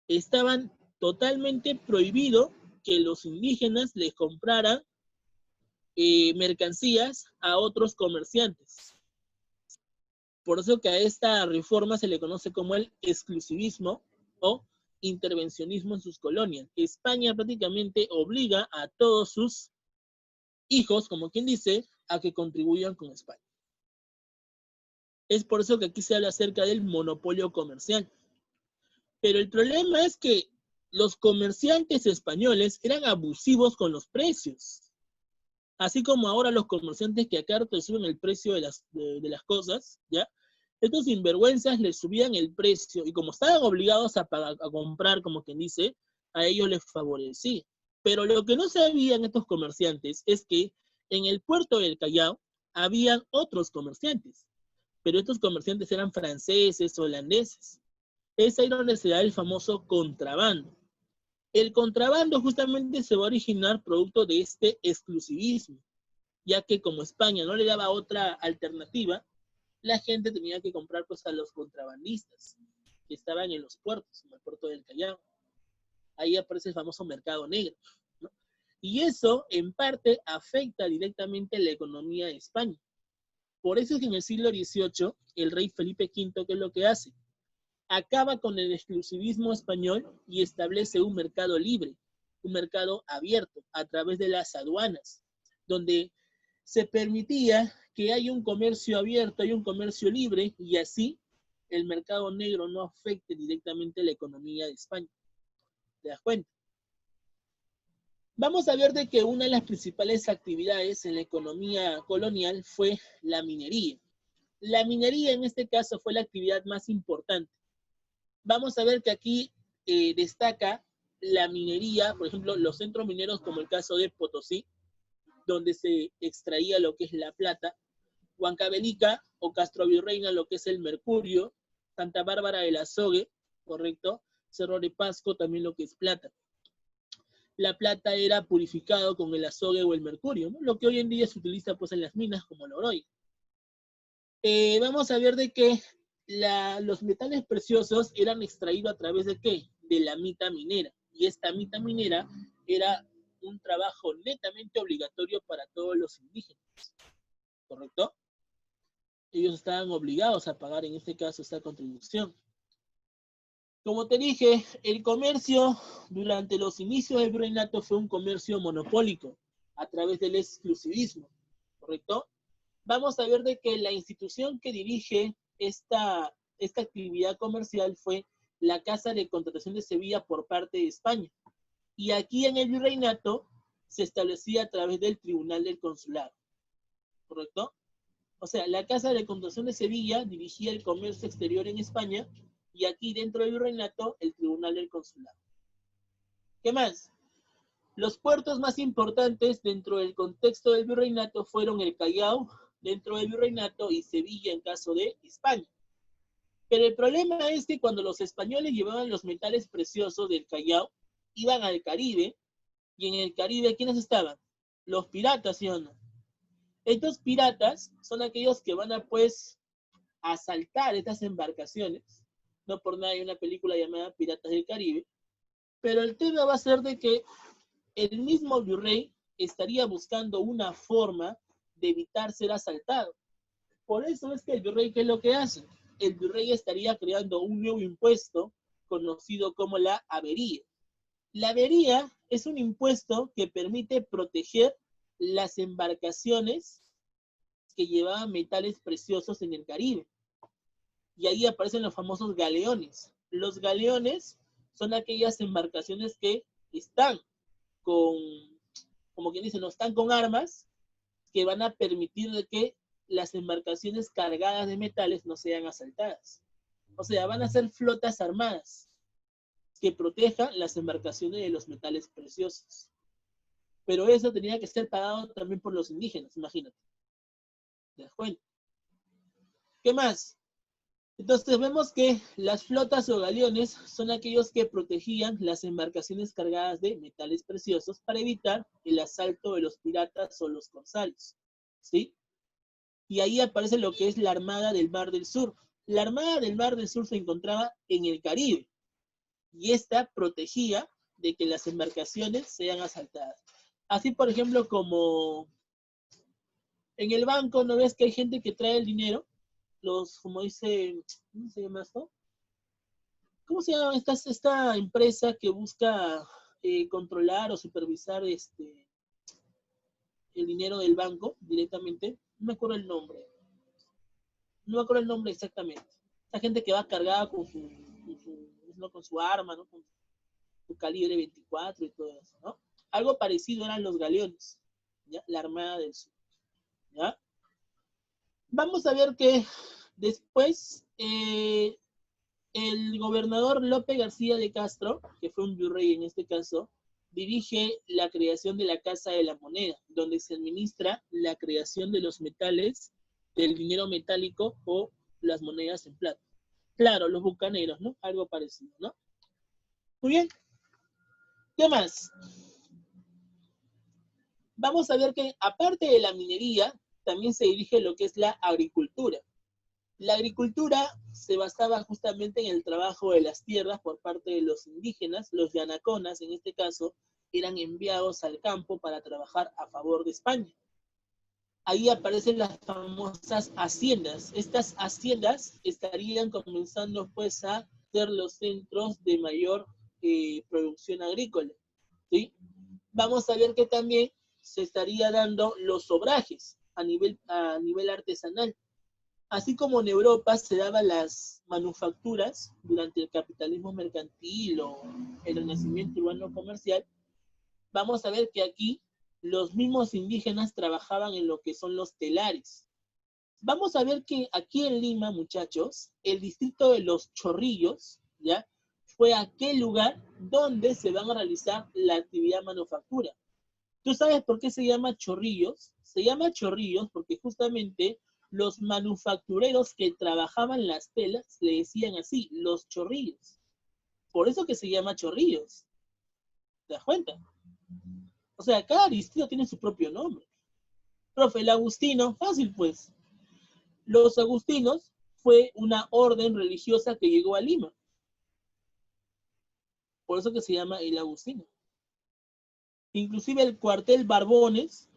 A: Estaban totalmente prohibido que los indígenas les compraran mercancías a otros comerciantes. Por eso que a esta reforma se le conoce como el exclusivismo o intervencionismo en sus colonias. España prácticamente obliga a todos sus hijos, como quien dice, a que contribuyan con España. Es por eso que aquí se habla acerca del monopolio comercial. Pero el problema es que los comerciantes españoles eran abusivos con los precios. Así como ahora los comerciantes que acá te suben el precio de las cosas, ¿ya? Estos sinvergüenzas les subían el precio y como estaban obligados a comprar, como quien dice, a ellos les favorecía. Pero lo que no sabían estos comerciantes es que en el puerto del Callao habían otros comerciantes, pero estos comerciantes eran franceses, holandeses. Es ahí donde se da el famoso contrabando. El contrabando justamente se va a originar producto de este exclusivismo, ya que como España no le daba otra alternativa, la gente tenía que comprar pues a los contrabandistas que estaban en los puertos, en el puerto del Callao. Ahí aparece el famoso mercado negro, ¿no? Y eso en parte afecta directamente la economía de España. Por eso es que en el siglo XVIII el rey Felipe V, ¿qué es lo que hace? Acaba con el exclusivismo español y establece un mercado libre, un mercado abierto a través de las aduanas, donde se permitía que haya un comercio abierto, hay un comercio libre y así el mercado negro no afecte directamente la economía de España. ¿Te das cuenta? Vamos a ver de que una de las principales actividades en la economía colonial fue la minería. La minería en este caso fue la actividad más importante. Vamos a ver que aquí destaca la minería, por ejemplo, los centros mineros como el caso de Potosí, donde se extraía lo que es la plata, Huancavelica o Castrovirreina, lo que es el mercurio, Santa Bárbara del Azogue, ¿correcto? Cerro de Pasco, también lo que es plata. La plata era purificado con el azogue o el mercurio, ¿no? Lo que hoy en día se utiliza pues en las minas como el oroide. Vamos a ver de que los metales preciosos eran extraídos a través de ¿qué? De la mita minera. Y esta mita minera era un trabajo netamente obligatorio para todos los indígenas, ¿correcto? Ellos estaban obligados a pagar en este caso esta contribución. Como te dije, el comercio durante los inicios del virreinato fue un comercio monopólico a través del exclusivismo, ¿correcto? Vamos a ver de que la institución que dirige esta actividad comercial fue la Casa de Contratación de Sevilla por parte de España. Y aquí en el virreinato se establecía a través del Tribunal del Consulado, ¿correcto? O sea, la Casa de Contratación de Sevilla dirigía el comercio exterior en España y aquí dentro del virreinato el Tribunal del Consulado. ¿Qué más? Los puertos más importantes dentro del contexto del virreinato fueron el Callao dentro del virreinato y Sevilla en caso de España. Pero el problema es que cuando los españoles llevaban los metales preciosos del Callao, iban al Caribe, y en el Caribe, ¿quiénes estaban? Los piratas, ¿sí o no? Estos piratas son aquellos que van a, pues, asaltar estas embarcaciones. No por nada hay una película llamada Piratas del Caribe, Pero el tema va a ser de que el mismo virrey estaría buscando una forma de evitar ser asaltado. Por eso es que el virrey, ¿qué es lo que hace? El virrey estaría creando un nuevo impuesto conocido como la avería. La avería es un impuesto que permite proteger las embarcaciones que llevaban metales preciosos en el Caribe. Y ahí aparecen los famosos galeones. Los galeones son aquellas embarcaciones que están con, como quien dice, no están con armas que van a permitir de que las embarcaciones cargadas de metales no sean asaltadas. O sea, van a ser flotas armadas que protejan las embarcaciones de los metales preciosos. Pero eso tenía que ser pagado también por los indígenas, imagínate. ¿Te das cuenta? ¿Qué más? Entonces vemos que las flotas o galeones son aquellos que protegían las embarcaciones cargadas de metales preciosos para evitar el asalto de los piratas o los corsarios. ¿Sí? Y ahí aparece lo que es la Armada del Mar del Sur. La Armada del Mar del Sur se encontraba en el Caribe y esta protegía de que las embarcaciones sean asaltadas. Así, por ejemplo, como en el banco, ¿no ves que hay gente que trae el dinero? Los, como dice, ¿cómo se llama esto? ¿Cómo se llama esta empresa que busca controlar o supervisar el dinero del banco directamente? No me acuerdo el nombre. No me acuerdo el nombre exactamente. Esa gente que va cargada con su arma, ¿no? Con su calibre 24 y todo eso, ¿no? Algo parecido eran los galeones, ¿ya? La Armada del Sur, ¿ya? Vamos a ver que después el gobernador Lope García de Castro, que fue un virrey en este caso, dirige la creación de la Casa de la Moneda, donde se administra la creación de los metales, del dinero metálico o las monedas en plata. Claro, los bucaneros, ¿no? Algo parecido, ¿no? Muy bien. ¿Qué más? Vamos a ver que aparte de la minería, también se dirige lo que es la agricultura. La agricultura se basaba justamente en el trabajo de las tierras por parte de los indígenas, los yanaconas en este caso, eran enviados al campo para trabajar a favor de España. Ahí aparecen las famosas haciendas. Estas haciendas estarían comenzando pues a ser los centros de mayor producción agrícola, ¿sí? Vamos a ver que también se estaría dando los obrajes a nivel artesanal. Así como en Europa se daban las manufacturas durante el capitalismo mercantil o el renacimiento urbano comercial, vamos a ver que aquí los mismos indígenas trabajaban en lo que son los telares. Vamos a ver que aquí en Lima, muchachos, el distrito de Los Chorrillos, ¿ya? Fue aquel lugar donde se van a realizar la actividad manufactura. ¿Tú sabes por qué se llama Chorrillos? Se llama Chorrillos porque justamente los manufactureros que trabajaban las telas le decían así, los chorrillos. Por eso que se llama Chorrillos. ¿Te das cuenta? O sea, cada distrito tiene su propio nombre. Profe, el agustino, fácil pues. Los agustinos fue una orden religiosa que llegó a Lima. Por eso que se llama el agustino. Inclusive el cuartel Barbones,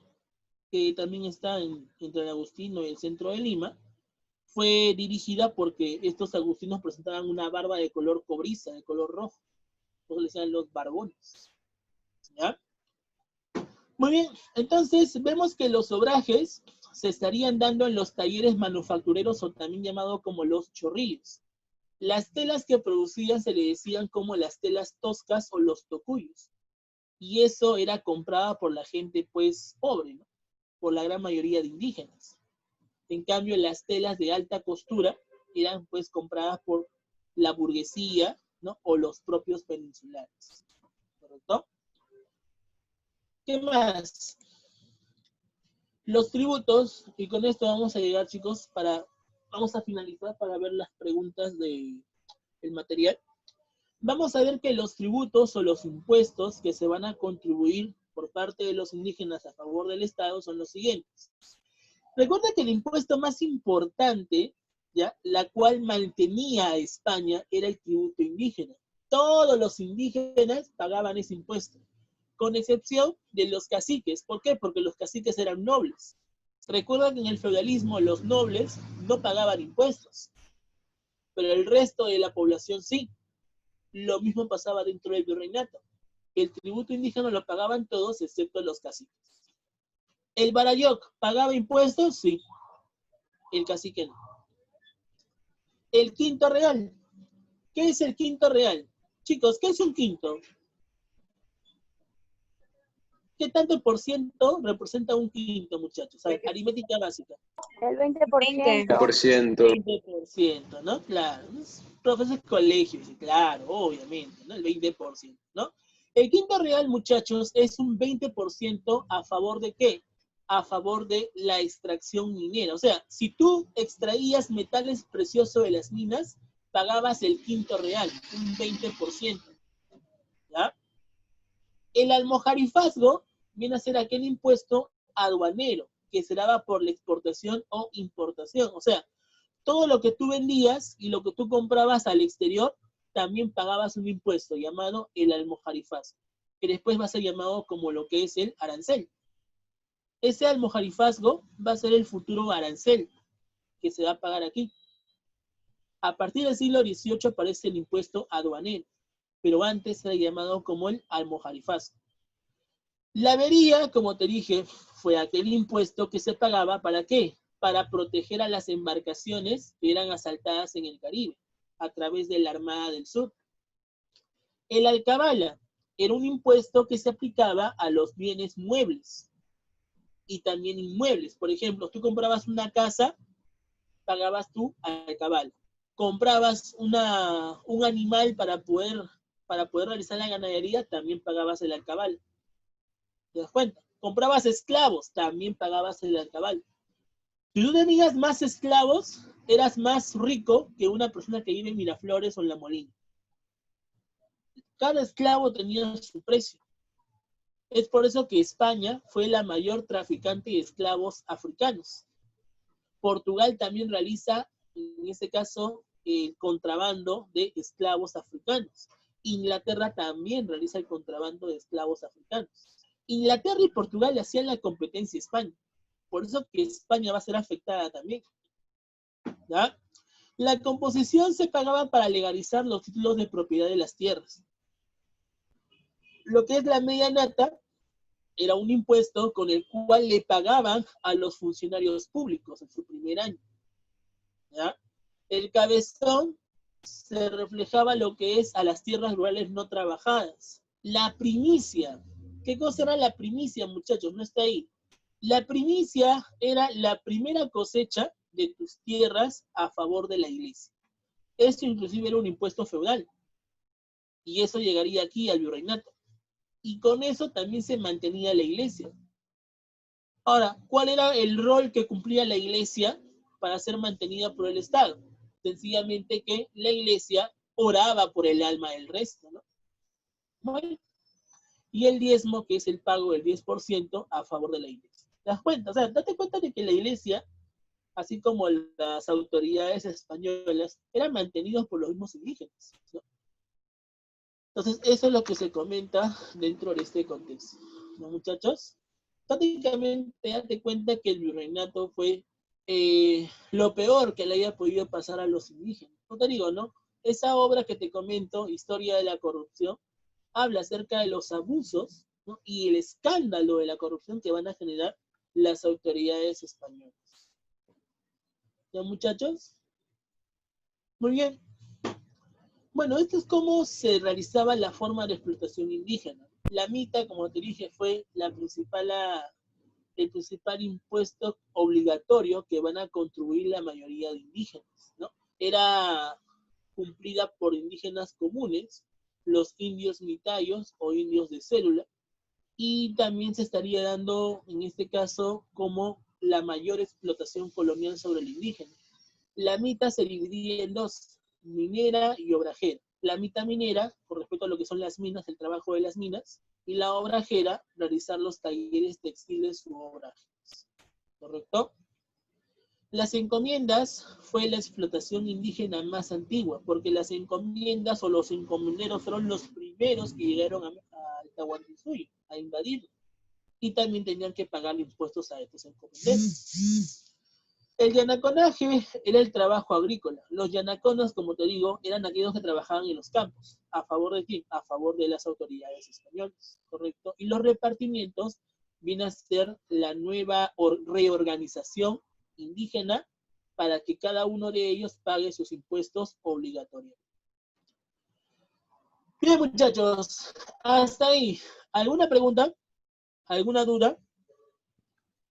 A: que también está entre el Agustino y el centro de Lima, fue dirigida porque estos agustinos presentaban una barba de color cobriza, de color rojo. Por eso le decían los Barbones. ¿Ya? Muy bien, entonces vemos que los obrajes se estarían dando en los talleres manufactureros o también llamados como los chorrillos. Las telas que producían se le decían como las telas toscas o los tocuyos. Y eso era comprada por la gente pues pobre, ¿no? Por la gran mayoría de indígenas. En cambio, las telas de alta costura eran pues compradas por la burguesía, ¿no? O los propios peninsulares. ¿Correcto? ¿Qué más? Los tributos, y con esto vamos a llegar, chicos, vamos a finalizar para ver las preguntas del material. Vamos a ver que los tributos o los impuestos que se van a contribuir por parte de los indígenas a favor del Estado son los siguientes. Recuerda que el impuesto más importante, ¿ya? La cual mantenía a España, era el tributo indígena. todos los indígenas pagaban ese impuesto, con excepción de los caciques. ¿Por qué? Porque los caciques eran nobles. Recuerda que en el feudalismo los nobles no pagaban impuestos, pero el resto de la población sí. Lo mismo pasaba dentro del virreinato. El tributo indígena lo pagaban todos excepto los caciques. ¿El Barayoc pagaba impuestos? Sí. El cacique no. El quinto real. ¿Qué es el quinto real? Chicos, ¿qué es un quinto? ¿Qué tanto por ciento representa un quinto, muchachos? A ver, aritmética básica.
E: El 20%.
F: 20%.
A: 20%, ¿no? Claro. Profesor de colegio, dice, claro, obviamente, ¿no? El 20%, ¿no? El quinto real, muchachos, es un 20% a favor de ¿qué? A favor de la extracción minera. O sea, si tú extraías metales preciosos de las minas, pagabas el quinto real, un 20%. ¿Ya? El almojarifazgo viene a ser aquel impuesto aduanero que se daba por la exportación o importación. O sea, todo lo que tú vendías y lo que tú comprabas al exterior, también pagabas un impuesto llamado el almojarifazgo, que después va a ser llamado como lo que es el arancel. Ese almojarifazgo va a ser el futuro arancel que se va a pagar aquí. A partir del siglo XVIII aparece el impuesto aduanero, pero antes era llamado como el almojarifazgo. La avería, como te dije, fue aquel impuesto que se pagaba ¿para qué? Para proteger a las embarcaciones que eran asaltadas en el Caribe, a través de la Armada del Sur. El alcabala era un impuesto que se aplicaba a los bienes muebles y también inmuebles. Por ejemplo, tú comprabas una casa, pagabas tú alcabala. Comprabas un animal para poder realizar la ganadería, también pagabas el alcabala. ¿Te das cuenta? Comprabas esclavos, también pagabas el alcabala. Si tú tenías más esclavos, eras más rico que una persona que vive en Miraflores o en La Molina. Cada esclavo tenía su precio. Es por eso que España fue la mayor traficante de esclavos africanos. Portugal también realiza, en este caso, el contrabando de esclavos africanos. Inglaterra también realiza el contrabando de esclavos africanos. Inglaterra y Portugal le hacían la competencia a España. Por eso que España va a ser afectada también. ¿Ya? La composición se pagaba para legalizar los títulos de propiedad de las tierras. Lo que es la media nata era un impuesto con el cual le pagaban a los funcionarios públicos en su primer año. ¿Ya? El cabezón se reflejaba lo que es a las tierras rurales no trabajadas. La primicia. ¿Qué cosa era la primicia, muchachos? No está ahí. La primicia era la primera cosecha de tus tierras a favor de la iglesia. Esto inclusive era un impuesto feudal. Y eso llegaría aquí al virreinato. Y con eso también se mantenía la iglesia. Ahora, ¿cuál era el rol que cumplía la iglesia para ser mantenida por el Estado? Sencillamente que la iglesia oraba por el alma del resto, ¿no? Bueno, y el diezmo, que es el pago del 10% a favor de la iglesia. ¿Te das cuenta? O sea, date cuenta de que la iglesia, así como las autoridades españolas, eran mantenidos por los mismos indígenas, ¿no? Entonces, eso es lo que se comenta dentro de este contexto, ¿no, muchachos? Prácticamente, date cuenta que el virreinato fue lo peor que le haya podido pasar a los indígenas. No te digo, ¿no? Esa obra que te comento, Historia de la Corrupción, habla acerca de los abusos, ¿no? Y el escándalo de la corrupción que van a generar las autoridades españolas. ¿Ya, muchachos? Muy bien. Bueno, esto es cómo se realizaba la forma de explotación indígena. La mita, como te dije, fue el principal impuesto obligatorio que van a contribuir la mayoría de indígenas, ¿no? Era cumplida por indígenas comunes, los indios mitayos o indios de célula, y también se estaría dando, en este caso, como la mayor explotación colonial sobre el indígena. La mita se dividía en dos, minera y obrajera. La mita minera, con respecto a lo que son las minas, el trabajo de las minas, y la obrajera, realizar los talleres textiles u obrajes. ¿Correcto? Las encomiendas fue la explotación indígena más antigua, porque las encomiendas o los encomenderos fueron los primeros que llegaron a Tahuantinsuyo, a invadirlo. Y también tenían que pagar impuestos a estos encomenderos. El yanaconaje era el trabajo agrícola. Los yanaconas, como te digo, eran aquellos que trabajaban en los campos. ¿A favor de quién? A favor de las autoridades españolas, ¿correcto? Y los repartimientos vienen a ser la nueva reorganización indígena para que cada uno de ellos pague sus impuestos obligatorios. Bien, muchachos, hasta ahí. ¿Alguna pregunta? ¿Alguna duda?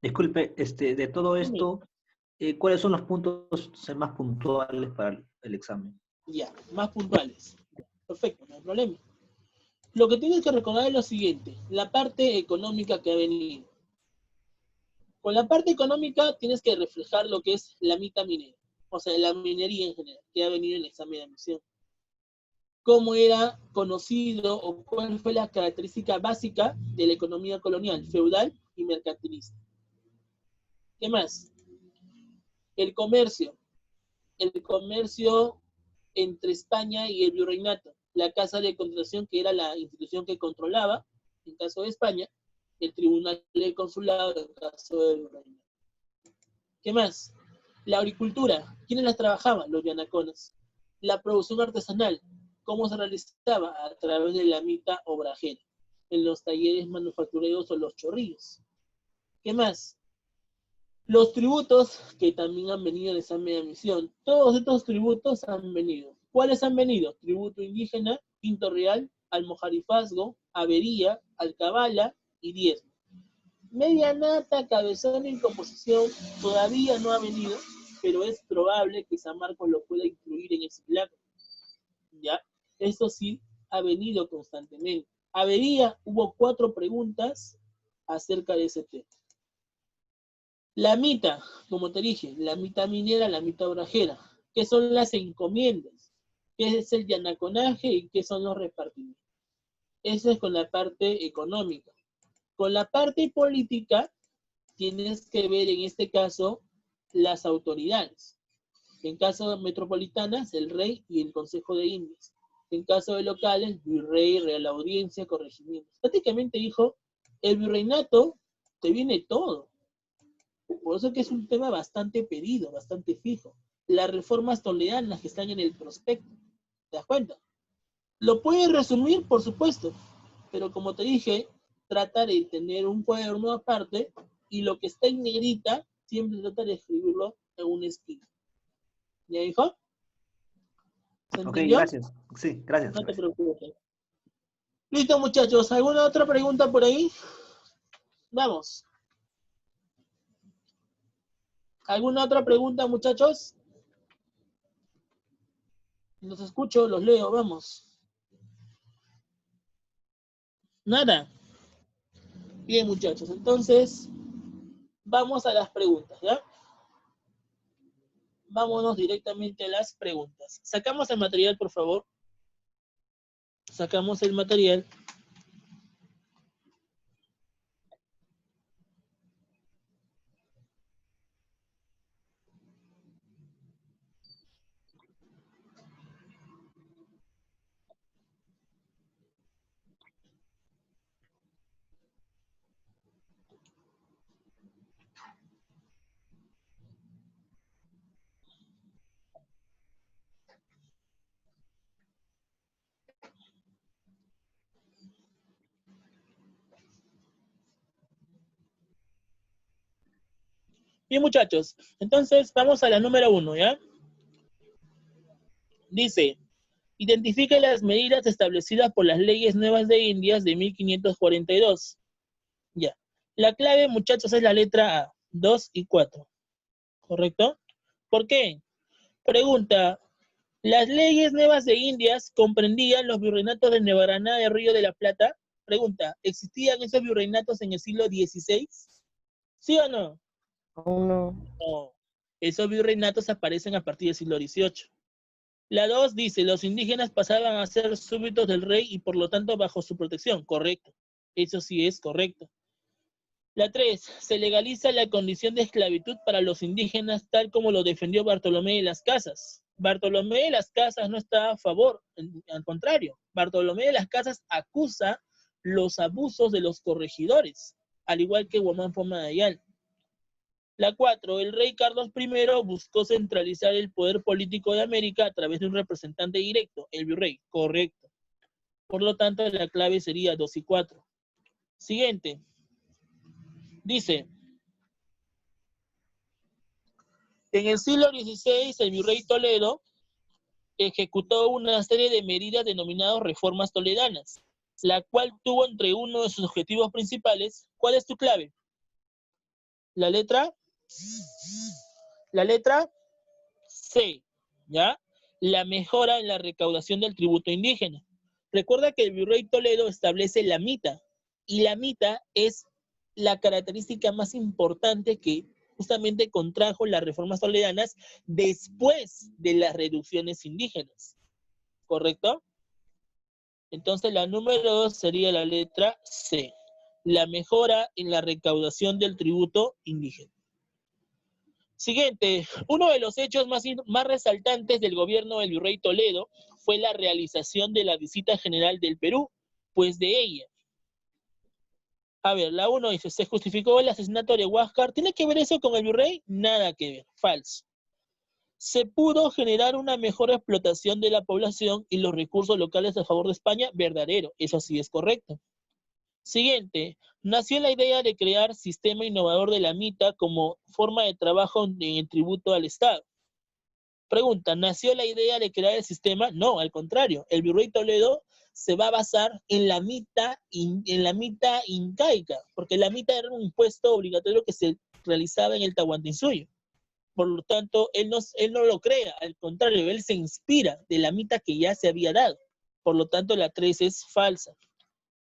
D: Disculpe, de todo esto, ¿cuáles son los puntos más puntuales para el examen?
A: Ya, más puntuales. Perfecto, no hay problema. Lo que tienes que recordar es lo siguiente, la parte económica que ha venido. Con la parte económica tienes que reflejar lo que es la mitad minera, o sea, la minería en general, que ha venido en el examen de admisión. ¿Cómo era conocido o cuál fue la característica básica de la economía colonial, feudal y mercantilista? ¿Qué más? El comercio entre España y el virreinato, la casa de contratación que era la institución que controlaba, en caso de España, el tribunal del consulado en caso del virreinato. ¿Qué más? La agricultura, ¿quiénes la trabajaban? Los yanaconas. La producción artesanal, ¿cómo se realizaba? A través de la mita obrajera, en los talleres manufactureros o los chorrillos. ¿Qué más? Los tributos que también han venido en el examen de admisión, todos estos tributos han venido. ¿Cuáles han venido? Tributo indígena, quinto real, almojarifazgo, avería, alcabala y diezmo. Media nata, cabezón y composición todavía no ha venido, pero es probable que San Marcos lo pueda incluir en el simulacro. ¿Ya? Eso sí, ha venido constantemente. Avería, hubo 4 preguntas acerca de ese tema. La mita, como te dije, la mita minera, la mita obrajera. ¿Qué son las encomiendas? ¿Qué es el yanaconaje y qué son los repartimientos? Eso es con la parte económica. Con la parte política, tienes que ver en este caso las autoridades. En caso de metropolitanas, el rey y el Consejo de Indias. En caso de locales, virrey, real audiencia, corregimientos. Prácticamente dijo, el virreinato te viene todo. Por eso que es un tema bastante pedido, bastante fijo. Las reformas toledanas que están en el prospecto. ¿Te das cuenta? Lo puedes resumir, por supuesto, pero como te dije, trata de tener un cuaderno aparte y lo que está en negrita, siempre trata de escribirlo en una esquina. ¿Ya, hijo? ¿Se entendió?
D: Ok, gracias. Sí, gracias.
A: No te preocupes. Listo, muchachos. ¿Alguna otra pregunta por ahí? Vamos. ¿Alguna otra pregunta, muchachos? Los escucho, los leo, vamos. Nada. Bien, muchachos. Entonces, vamos a las preguntas, ¿ya? Vámonos directamente a las preguntas. Sacamos el material, por favor. Sacamos el material. Bien, muchachos. Entonces, vamos a la número 1, ¿ya? Dice, identifica las medidas establecidas por las leyes nuevas de Indias de 1542. Ya. La clave, muchachos, es la letra A, 2 y 4. ¿Correcto? ¿Por qué? Pregunta, ¿las leyes nuevas de Indias comprendían los virreinatos de Nueva Granada de Río de la Plata? Pregunta, ¿existían esos virreinatos en el siglo XVI? ¿Sí o no?
B: No.
A: No. Esos virreinatos aparecen a partir del siglo XVIII. La 2 dice, los indígenas pasaban a ser súbditos del rey y por lo tanto bajo su protección. Correcto. Eso sí es correcto. La 3, se legaliza la condición de esclavitud para los indígenas tal como lo defendió Bartolomé de las Casas. Bartolomé de las Casas no está a favor, al contrario. Bartolomé de las Casas acusa los abusos de los corregidores, al igual que Guamán Foma de Ayala. La 4, el rey Carlos I buscó centralizar el poder político de América a través de un representante directo, el virrey, correcto. Por lo tanto, la clave sería 2 y 4. Siguiente. Dice, en el siglo XVI, el virrey Toledo ejecutó una serie de medidas denominadas reformas toledanas, la cual tuvo entre uno de sus objetivos principales. ¿Cuál es tu clave? La letra C, ¿ya? La mejora en la recaudación del tributo indígena. Recuerda que el virrey Toledo establece la mita, y la mita es la característica más importante que justamente contrajo las reformas toledanas después de las reducciones indígenas, ¿correcto? Entonces la número 2 sería la letra C, la mejora en la recaudación del tributo indígena. Siguiente, uno de los hechos más resaltantes del gobierno del virrey Toledo fue la realización de la visita general del Perú, pues de ella. A ver, la 1 dice, ¿se justificó el asesinato de Huáscar? ¿Tiene que ver eso con el virrey? Nada que ver, falso. ¿Se pudo generar una mejor explotación de la población y los recursos locales a favor de España? Verdadero, eso sí es correcto. Siguiente, nació la idea de crear sistema innovador de la mita como forma de trabajo en el tributo al Estado. Pregunta, ¿nació la idea de crear el sistema? No, al contrario, el virrey Toledo se va a basar en la mita incaica, porque la mita era un impuesto obligatorio que se realizaba en el Tahuantinsuyo. Por lo tanto, él no lo crea, al contrario, él se inspira de la mita que ya se había dado. Por lo tanto, la 3 es falsa.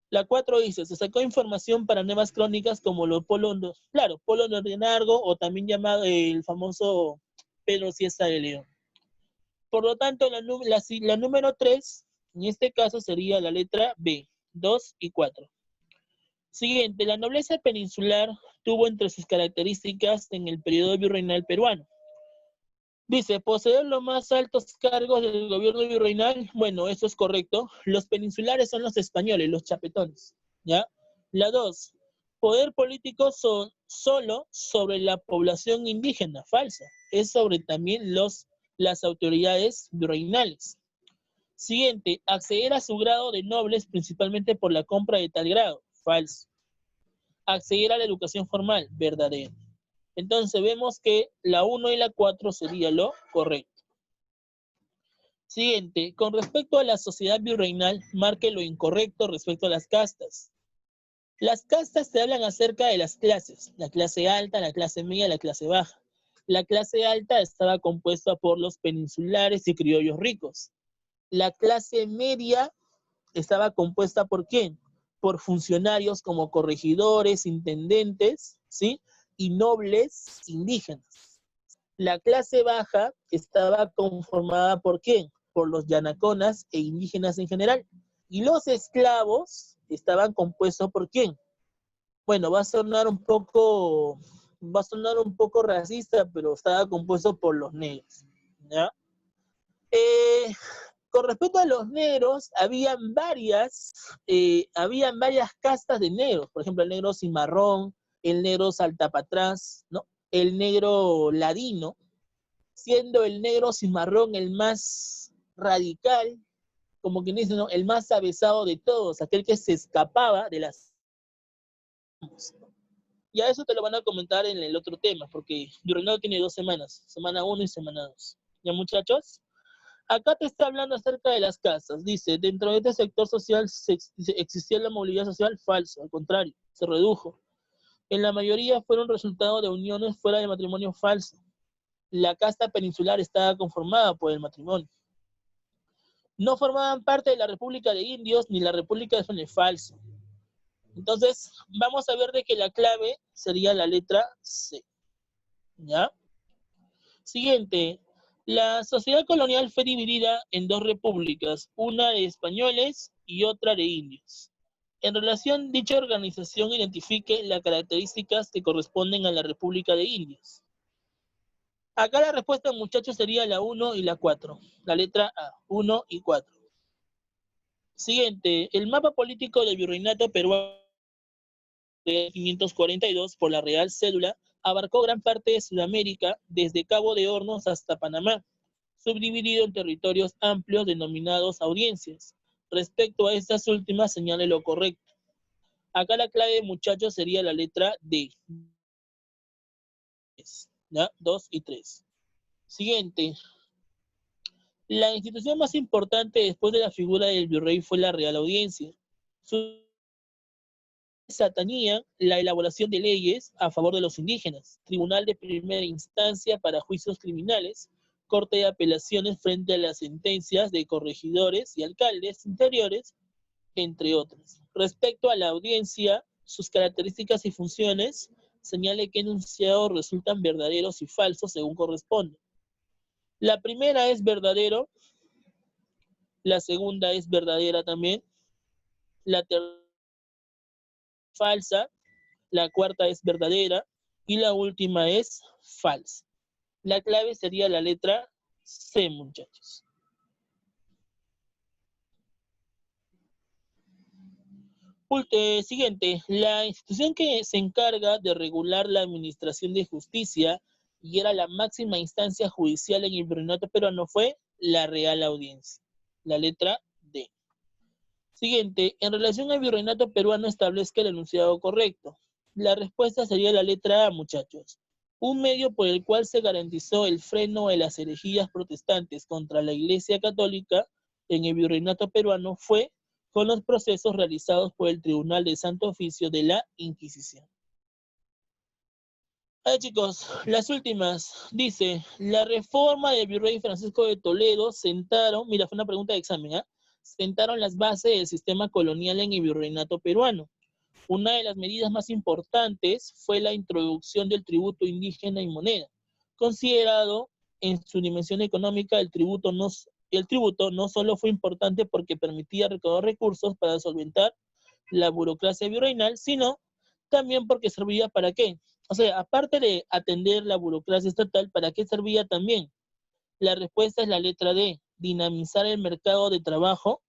A: La 4 dice, se sacó información para nuevas crónicas como los Polo de Nargo, o también llamado el famoso Pedro Siesta de León. Por lo tanto, la número 3, en este caso sería la letra B, 2 y 4. Siguiente, la nobleza peninsular tuvo entre sus características en el periodo virreinal peruano. Dice, poseer los más altos cargos del gobierno virreinal. Bueno, eso es correcto. Los peninsulares son los españoles, los chapetones, ¿ya? La 2, poder político solo sobre la población indígena. Falsa. Es sobre también las autoridades virreinales. Siguiente, acceder a su grado de nobles principalmente por la compra de tal grado. Falso. Acceder a la educación formal. Verdadero. Entonces vemos que la 1 y la 4 sería lo correcto. Siguiente, con respecto a la sociedad virreinal, marque lo incorrecto respecto a las castas. Las castas te hablan acerca de las clases, la clase alta, la clase media, la clase baja. La clase alta estaba compuesta por los peninsulares y criollos ricos. La clase media estaba compuesta ¿por quién? Por funcionarios como corregidores, intendentes, ¿sí? Y nobles indígenas. La clase baja estaba conformada ¿por quién? Por los yanaconas e indígenas en general. Y los esclavos estaban compuestos ¿por quién? Bueno, va a sonar un poco racista, pero estaba compuesto por los negros, ¿ya? Con respecto a los negros, habían varias castas de negros. Por ejemplo, el negro cimarrón, el negro saltapatrás, ¿no? El negro ladino, siendo el negro cimarrón el más radical, como quien dice, ¿no? El más avesado de todos, aquel que se escapaba de las... Ya eso te lo van a comentar en el otro tema, porque Virreinado tiene 2 semanas, semana 1 y semana 2. ¿Ya, muchachos? Acá te está hablando acerca de las casas. Dice, dentro de este sector social existía la movilidad social. Falso, al contrario, se redujo. En la mayoría fueron resultado de uniones fuera de matrimonio. Falso. La casta peninsular estaba conformada por el matrimonio. No formaban parte de la República de Indios ni la República de España. Falso. Entonces, vamos a ver de que la clave sería la letra C. ¿Ya? Siguiente. La sociedad colonial fue dividida en 2 repúblicas, una de españoles y otra de indios. En relación, dicha organización identifique las características que corresponden a la República de Indios. Acá la respuesta, muchachos, sería la 1 y la 4. La letra A, 1 y 4. Siguiente, el mapa político del virreinato peruano de 542 por la Real Cédula abarcó gran parte de Sudamérica, desde Cabo de Hornos hasta Panamá, subdividido en territorios amplios denominados audiencias. Respecto a estas últimas, señale lo correcto. Acá la clave, muchachos, sería la letra D. ¿Ya? 2 y 3. Siguiente. La institución más importante después de la figura del virrey fue la Real Audiencia. Su atañía la elaboración de leyes a favor de los indígenas, tribunal de primera instancia para juicios criminales, corte de apelaciones frente a las sentencias de corregidores y alcaldes interiores, entre otras. Respecto a la audiencia, sus características y funciones, señale qué enunciados resultan verdaderos y falsos según corresponde. La primera es verdadero, la segunda es verdadera también, la tercera falsa, la cuarta es verdadera y la última es falsa. La clave sería la letra C, muchachos. Siguiente, la institución que se encarga de regular la administración de justicia y era la máxima instancia judicial en el virreinato peruano fue la Real Audiencia. La letra D. Siguiente, en relación al virreinato peruano establezca el enunciado correcto. La respuesta sería la letra A, muchachos. Un medio por el cual se garantizó el freno de las herejías protestantes contra la Iglesia Católica en el virreinato peruano fue con los procesos realizados por el Tribunal de Santo Oficio de la Inquisición. Ahí, chicos, las últimas. Dice, la reforma del virrey Francisco de Toledo sentaron, mira, fue una pregunta de examen, ¿eh? Sentaron las bases del sistema colonial en el virreinato peruano. Una de las medidas más importantes fue la introducción del tributo indígena y moneda. Considerado en su dimensión económica, el tributo no solo fue importante porque permitía recaudar recursos para solventar la burocracia virreinal, sino también porque servía para qué. O sea, aparte de atender la burocracia estatal, ¿para qué servía también? La respuesta es la letra D, dinamizar el mercado de trabajo,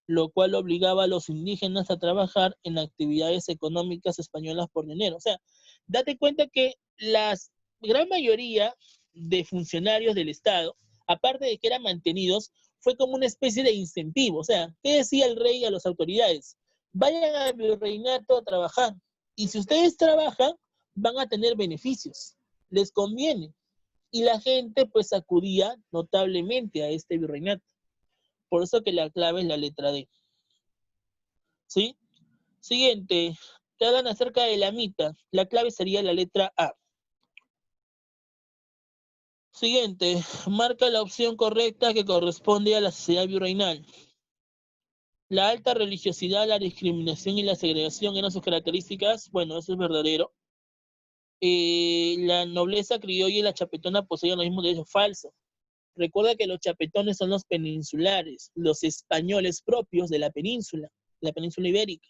A: lo cual obligaba a los indígenas a trabajar en actividades económicas españolas por dinero. O sea, date cuenta que la gran mayoría de funcionarios del Estado, aparte de que eran mantenidos, fue como una especie de incentivo. O sea, ¿qué decía el rey a las autoridades? Vayan al virreinato a trabajar. Y si ustedes trabajan, van a tener beneficios. Les conviene. Y la gente pues acudía notablemente a este virreinato. Por eso que la clave es la letra D. ¿Sí? Siguiente, te hablan acerca de la mita. La clave sería la letra A. Siguiente, marca la opción correcta que corresponde a la sociedad virreinal. La alta religiosidad, la discriminación y la segregación eran sus características. Bueno, eso es verdadero. La nobleza criolla y la chapetona poseían los mismos derechos. Falso. Recuerda que los chapetones son los peninsulares, los españoles propios de la península ibérica.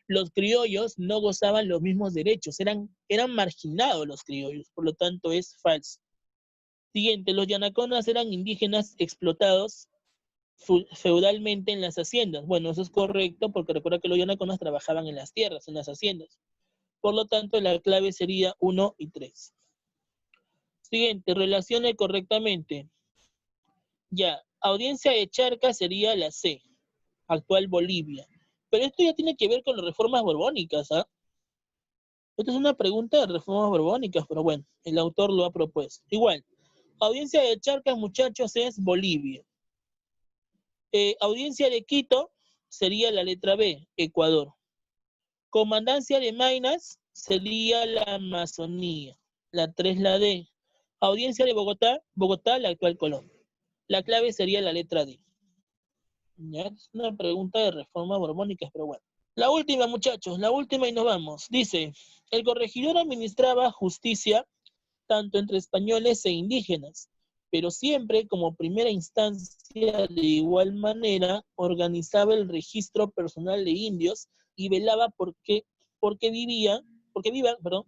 A: Los criollos no gozaban los mismos derechos, eran marginados los criollos, por lo tanto es falso. Siguiente, los yanaconas eran indígenas explotados feudalmente en las haciendas. Bueno, eso es correcto porque recuerda que los yanaconas trabajaban en las tierras, en las haciendas. Por lo tanto, la clave sería 1 y 3. Siguiente, relacione correctamente. Ya, audiencia de Charcas sería la C, actual Bolivia. Pero esto ya tiene que ver con las reformas borbónicas, ¿ah? Esta es una pregunta de reformas borbónicas, pero bueno, el autor lo ha propuesto. Igual, audiencia de Charcas, muchachos, es Bolivia. Audiencia de Quito sería la letra B, Ecuador. Comandancia de Maynas sería la Amazonía. La 3, la D. Audiencia de Bogotá, la actual Colombia. La clave sería la letra D. Ya, es una pregunta de reformas borbónicas, pero bueno. La última, muchachos, la última y nos vamos. Dice, el corregidor administraba justicia tanto entre españoles e indígenas, pero siempre como primera instancia de igual manera organizaba el registro personal de indios y velaba porque vivan,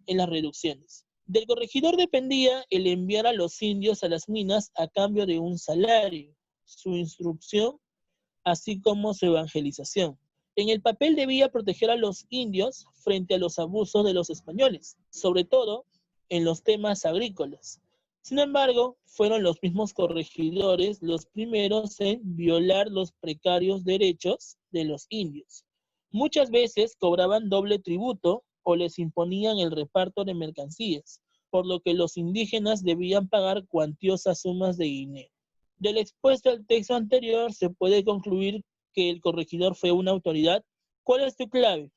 A: en las reducciones. Del corregidor dependía el enviar a los indios a las minas a cambio de un salario, su instrucción, así como su evangelización. En el papel debía proteger a los indios frente a los abusos de los españoles, sobre todo en los temas agrícolas. Sin embargo, fueron los mismos corregidores los primeros en violar los precarios derechos de los indios. Muchas veces cobraban doble tributo o les imponían el reparto de mercancías, por lo que los indígenas debían pagar cuantiosas sumas de dinero. Del expuesto al texto anterior se puede concluir que el corregidor fue una autoridad. ¿Cuál es tu clave?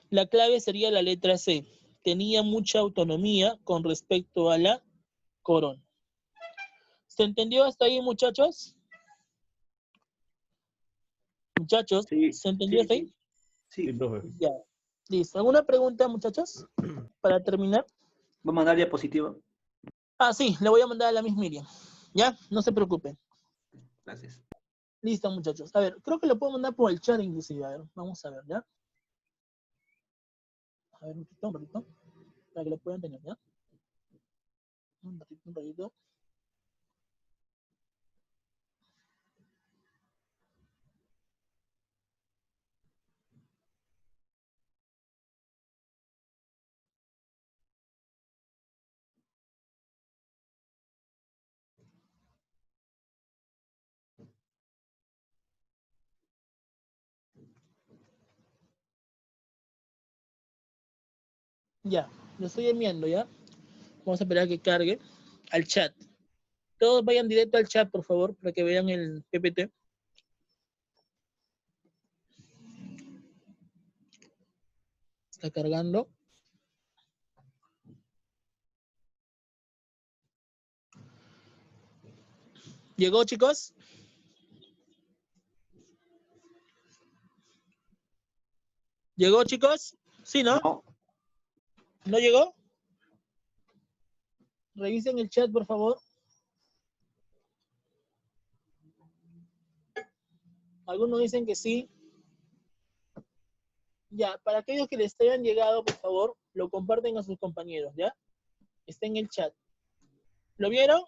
A: La clave sería la letra C. Tenía mucha autonomía con respecto a la corona. ¿Se entendió hasta ahí, muchachos? Muchachos,
D: Sí,
A: ¿se entendió hasta ahí?
D: Sí.
F: Sí, profe.
A: Ya. Listo. ¿Alguna pregunta, muchachos? Para terminar.
D: ¿Vamos a mandar diapositiva?
A: Ah, sí, le voy a mandar a la Miss Miriam. ¿Ya? No se preocupen.
D: Gracias.
A: Listo, muchachos. A ver, creo que lo puedo mandar por el chat inclusive. A ver, vamos a ver, ¿ya? A ver, un ratito, para que lo puedan tener, ¿ya? Un ratito. Ya, lo estoy enviando, ¿ya? Vamos a esperar a que cargue al chat. Todos vayan directo al chat, por favor, para que vean el PPT. Está cargando. ¿Llegó, chicos? ¿Llegó, chicos? ¿Sí, no?
D: No,
A: ¿No llegó? Revisen el chat, por favor. Algunos dicen que sí. Ya, para aquellos que les hayan llegado, por favor, lo comparten a sus compañeros, ¿ya? Está en el chat. ¿Lo vieron?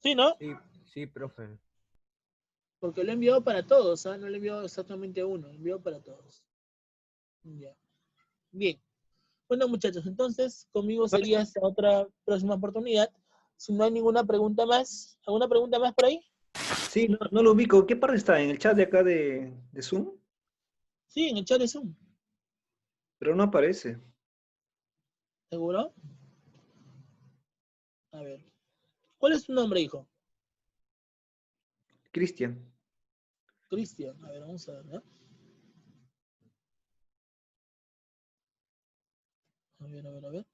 A: ¿Sí, no?
F: Sí, profe.
A: Porque lo he enviado para todos, ¿ah? No lo he enviado exactamente a uno, lo he enviado para todos. Ya. Bien. Bueno, muchachos, entonces conmigo sería hasta otra próxima oportunidad. Si no hay ninguna pregunta más, ¿alguna pregunta más por ahí?
D: sí, no lo ubico. ¿Qué parte está? ¿En el chat de acá de Zoom?
A: Sí, en el chat de Zoom.
D: Pero no aparece.
A: ¿Seguro? A ver. ¿Cuál es tu nombre, hijo?
D: Cristian.
A: Cristian. A ver, vamos a ver, ¿no? A ver.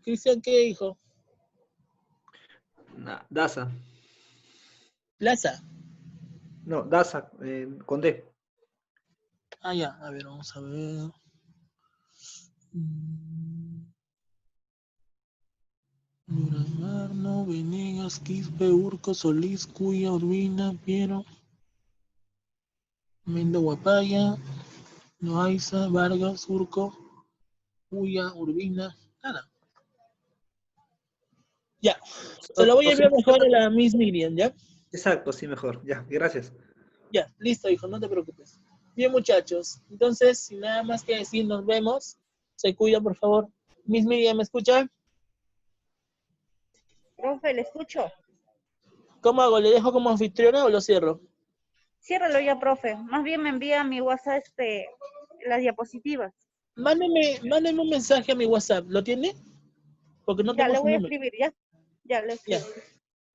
A: Cristian, ¿qué, hijo?
D: Daza.
A: Plaza.
D: No, Daza, con D.
A: Ah, ya. A ver, vamos a ver. Duramarno, Venegas, Quispe, Urco, Solís, Cuya, Urbina, Piero, Mendo, Guapaya, Loaiza, Vargas, Urco, Cuya, Urbina, nada. Ya, se lo voy a
D: O sea,
A: enviar mejor a la Miss Miriam, ¿ya?
D: exacto, sí, mejor. Ya, gracias.
A: Ya, listo, hijo, no te preocupes. Bien, muchachos, entonces, sin nada más que decir, nos vemos. Se cuida, por favor. Miss Miriam, ¿me escucha?
E: Profe, le escucho.
A: ¿Cómo hago? ¿Le dejo como anfitriona o lo cierro?
E: Ciérralo ya, profe. Más bien me envía a mi WhatsApp las diapositivas.
A: Mándeme un mensaje a mi WhatsApp, ¿lo tiene? Porque no
E: Ya,
A: tengo
E: le
A: su
E: voy a
A: número.
E: escribir, ya. Ya, le
A: Ya,
E: escribo.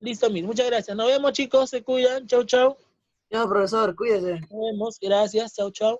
A: listo, Miss. Muchas gracias. Nos vemos, chicos. Se cuidan. Chau, chau.
B: No, profesor, cuídese.
A: Nos vemos. Gracias. Chau, chau.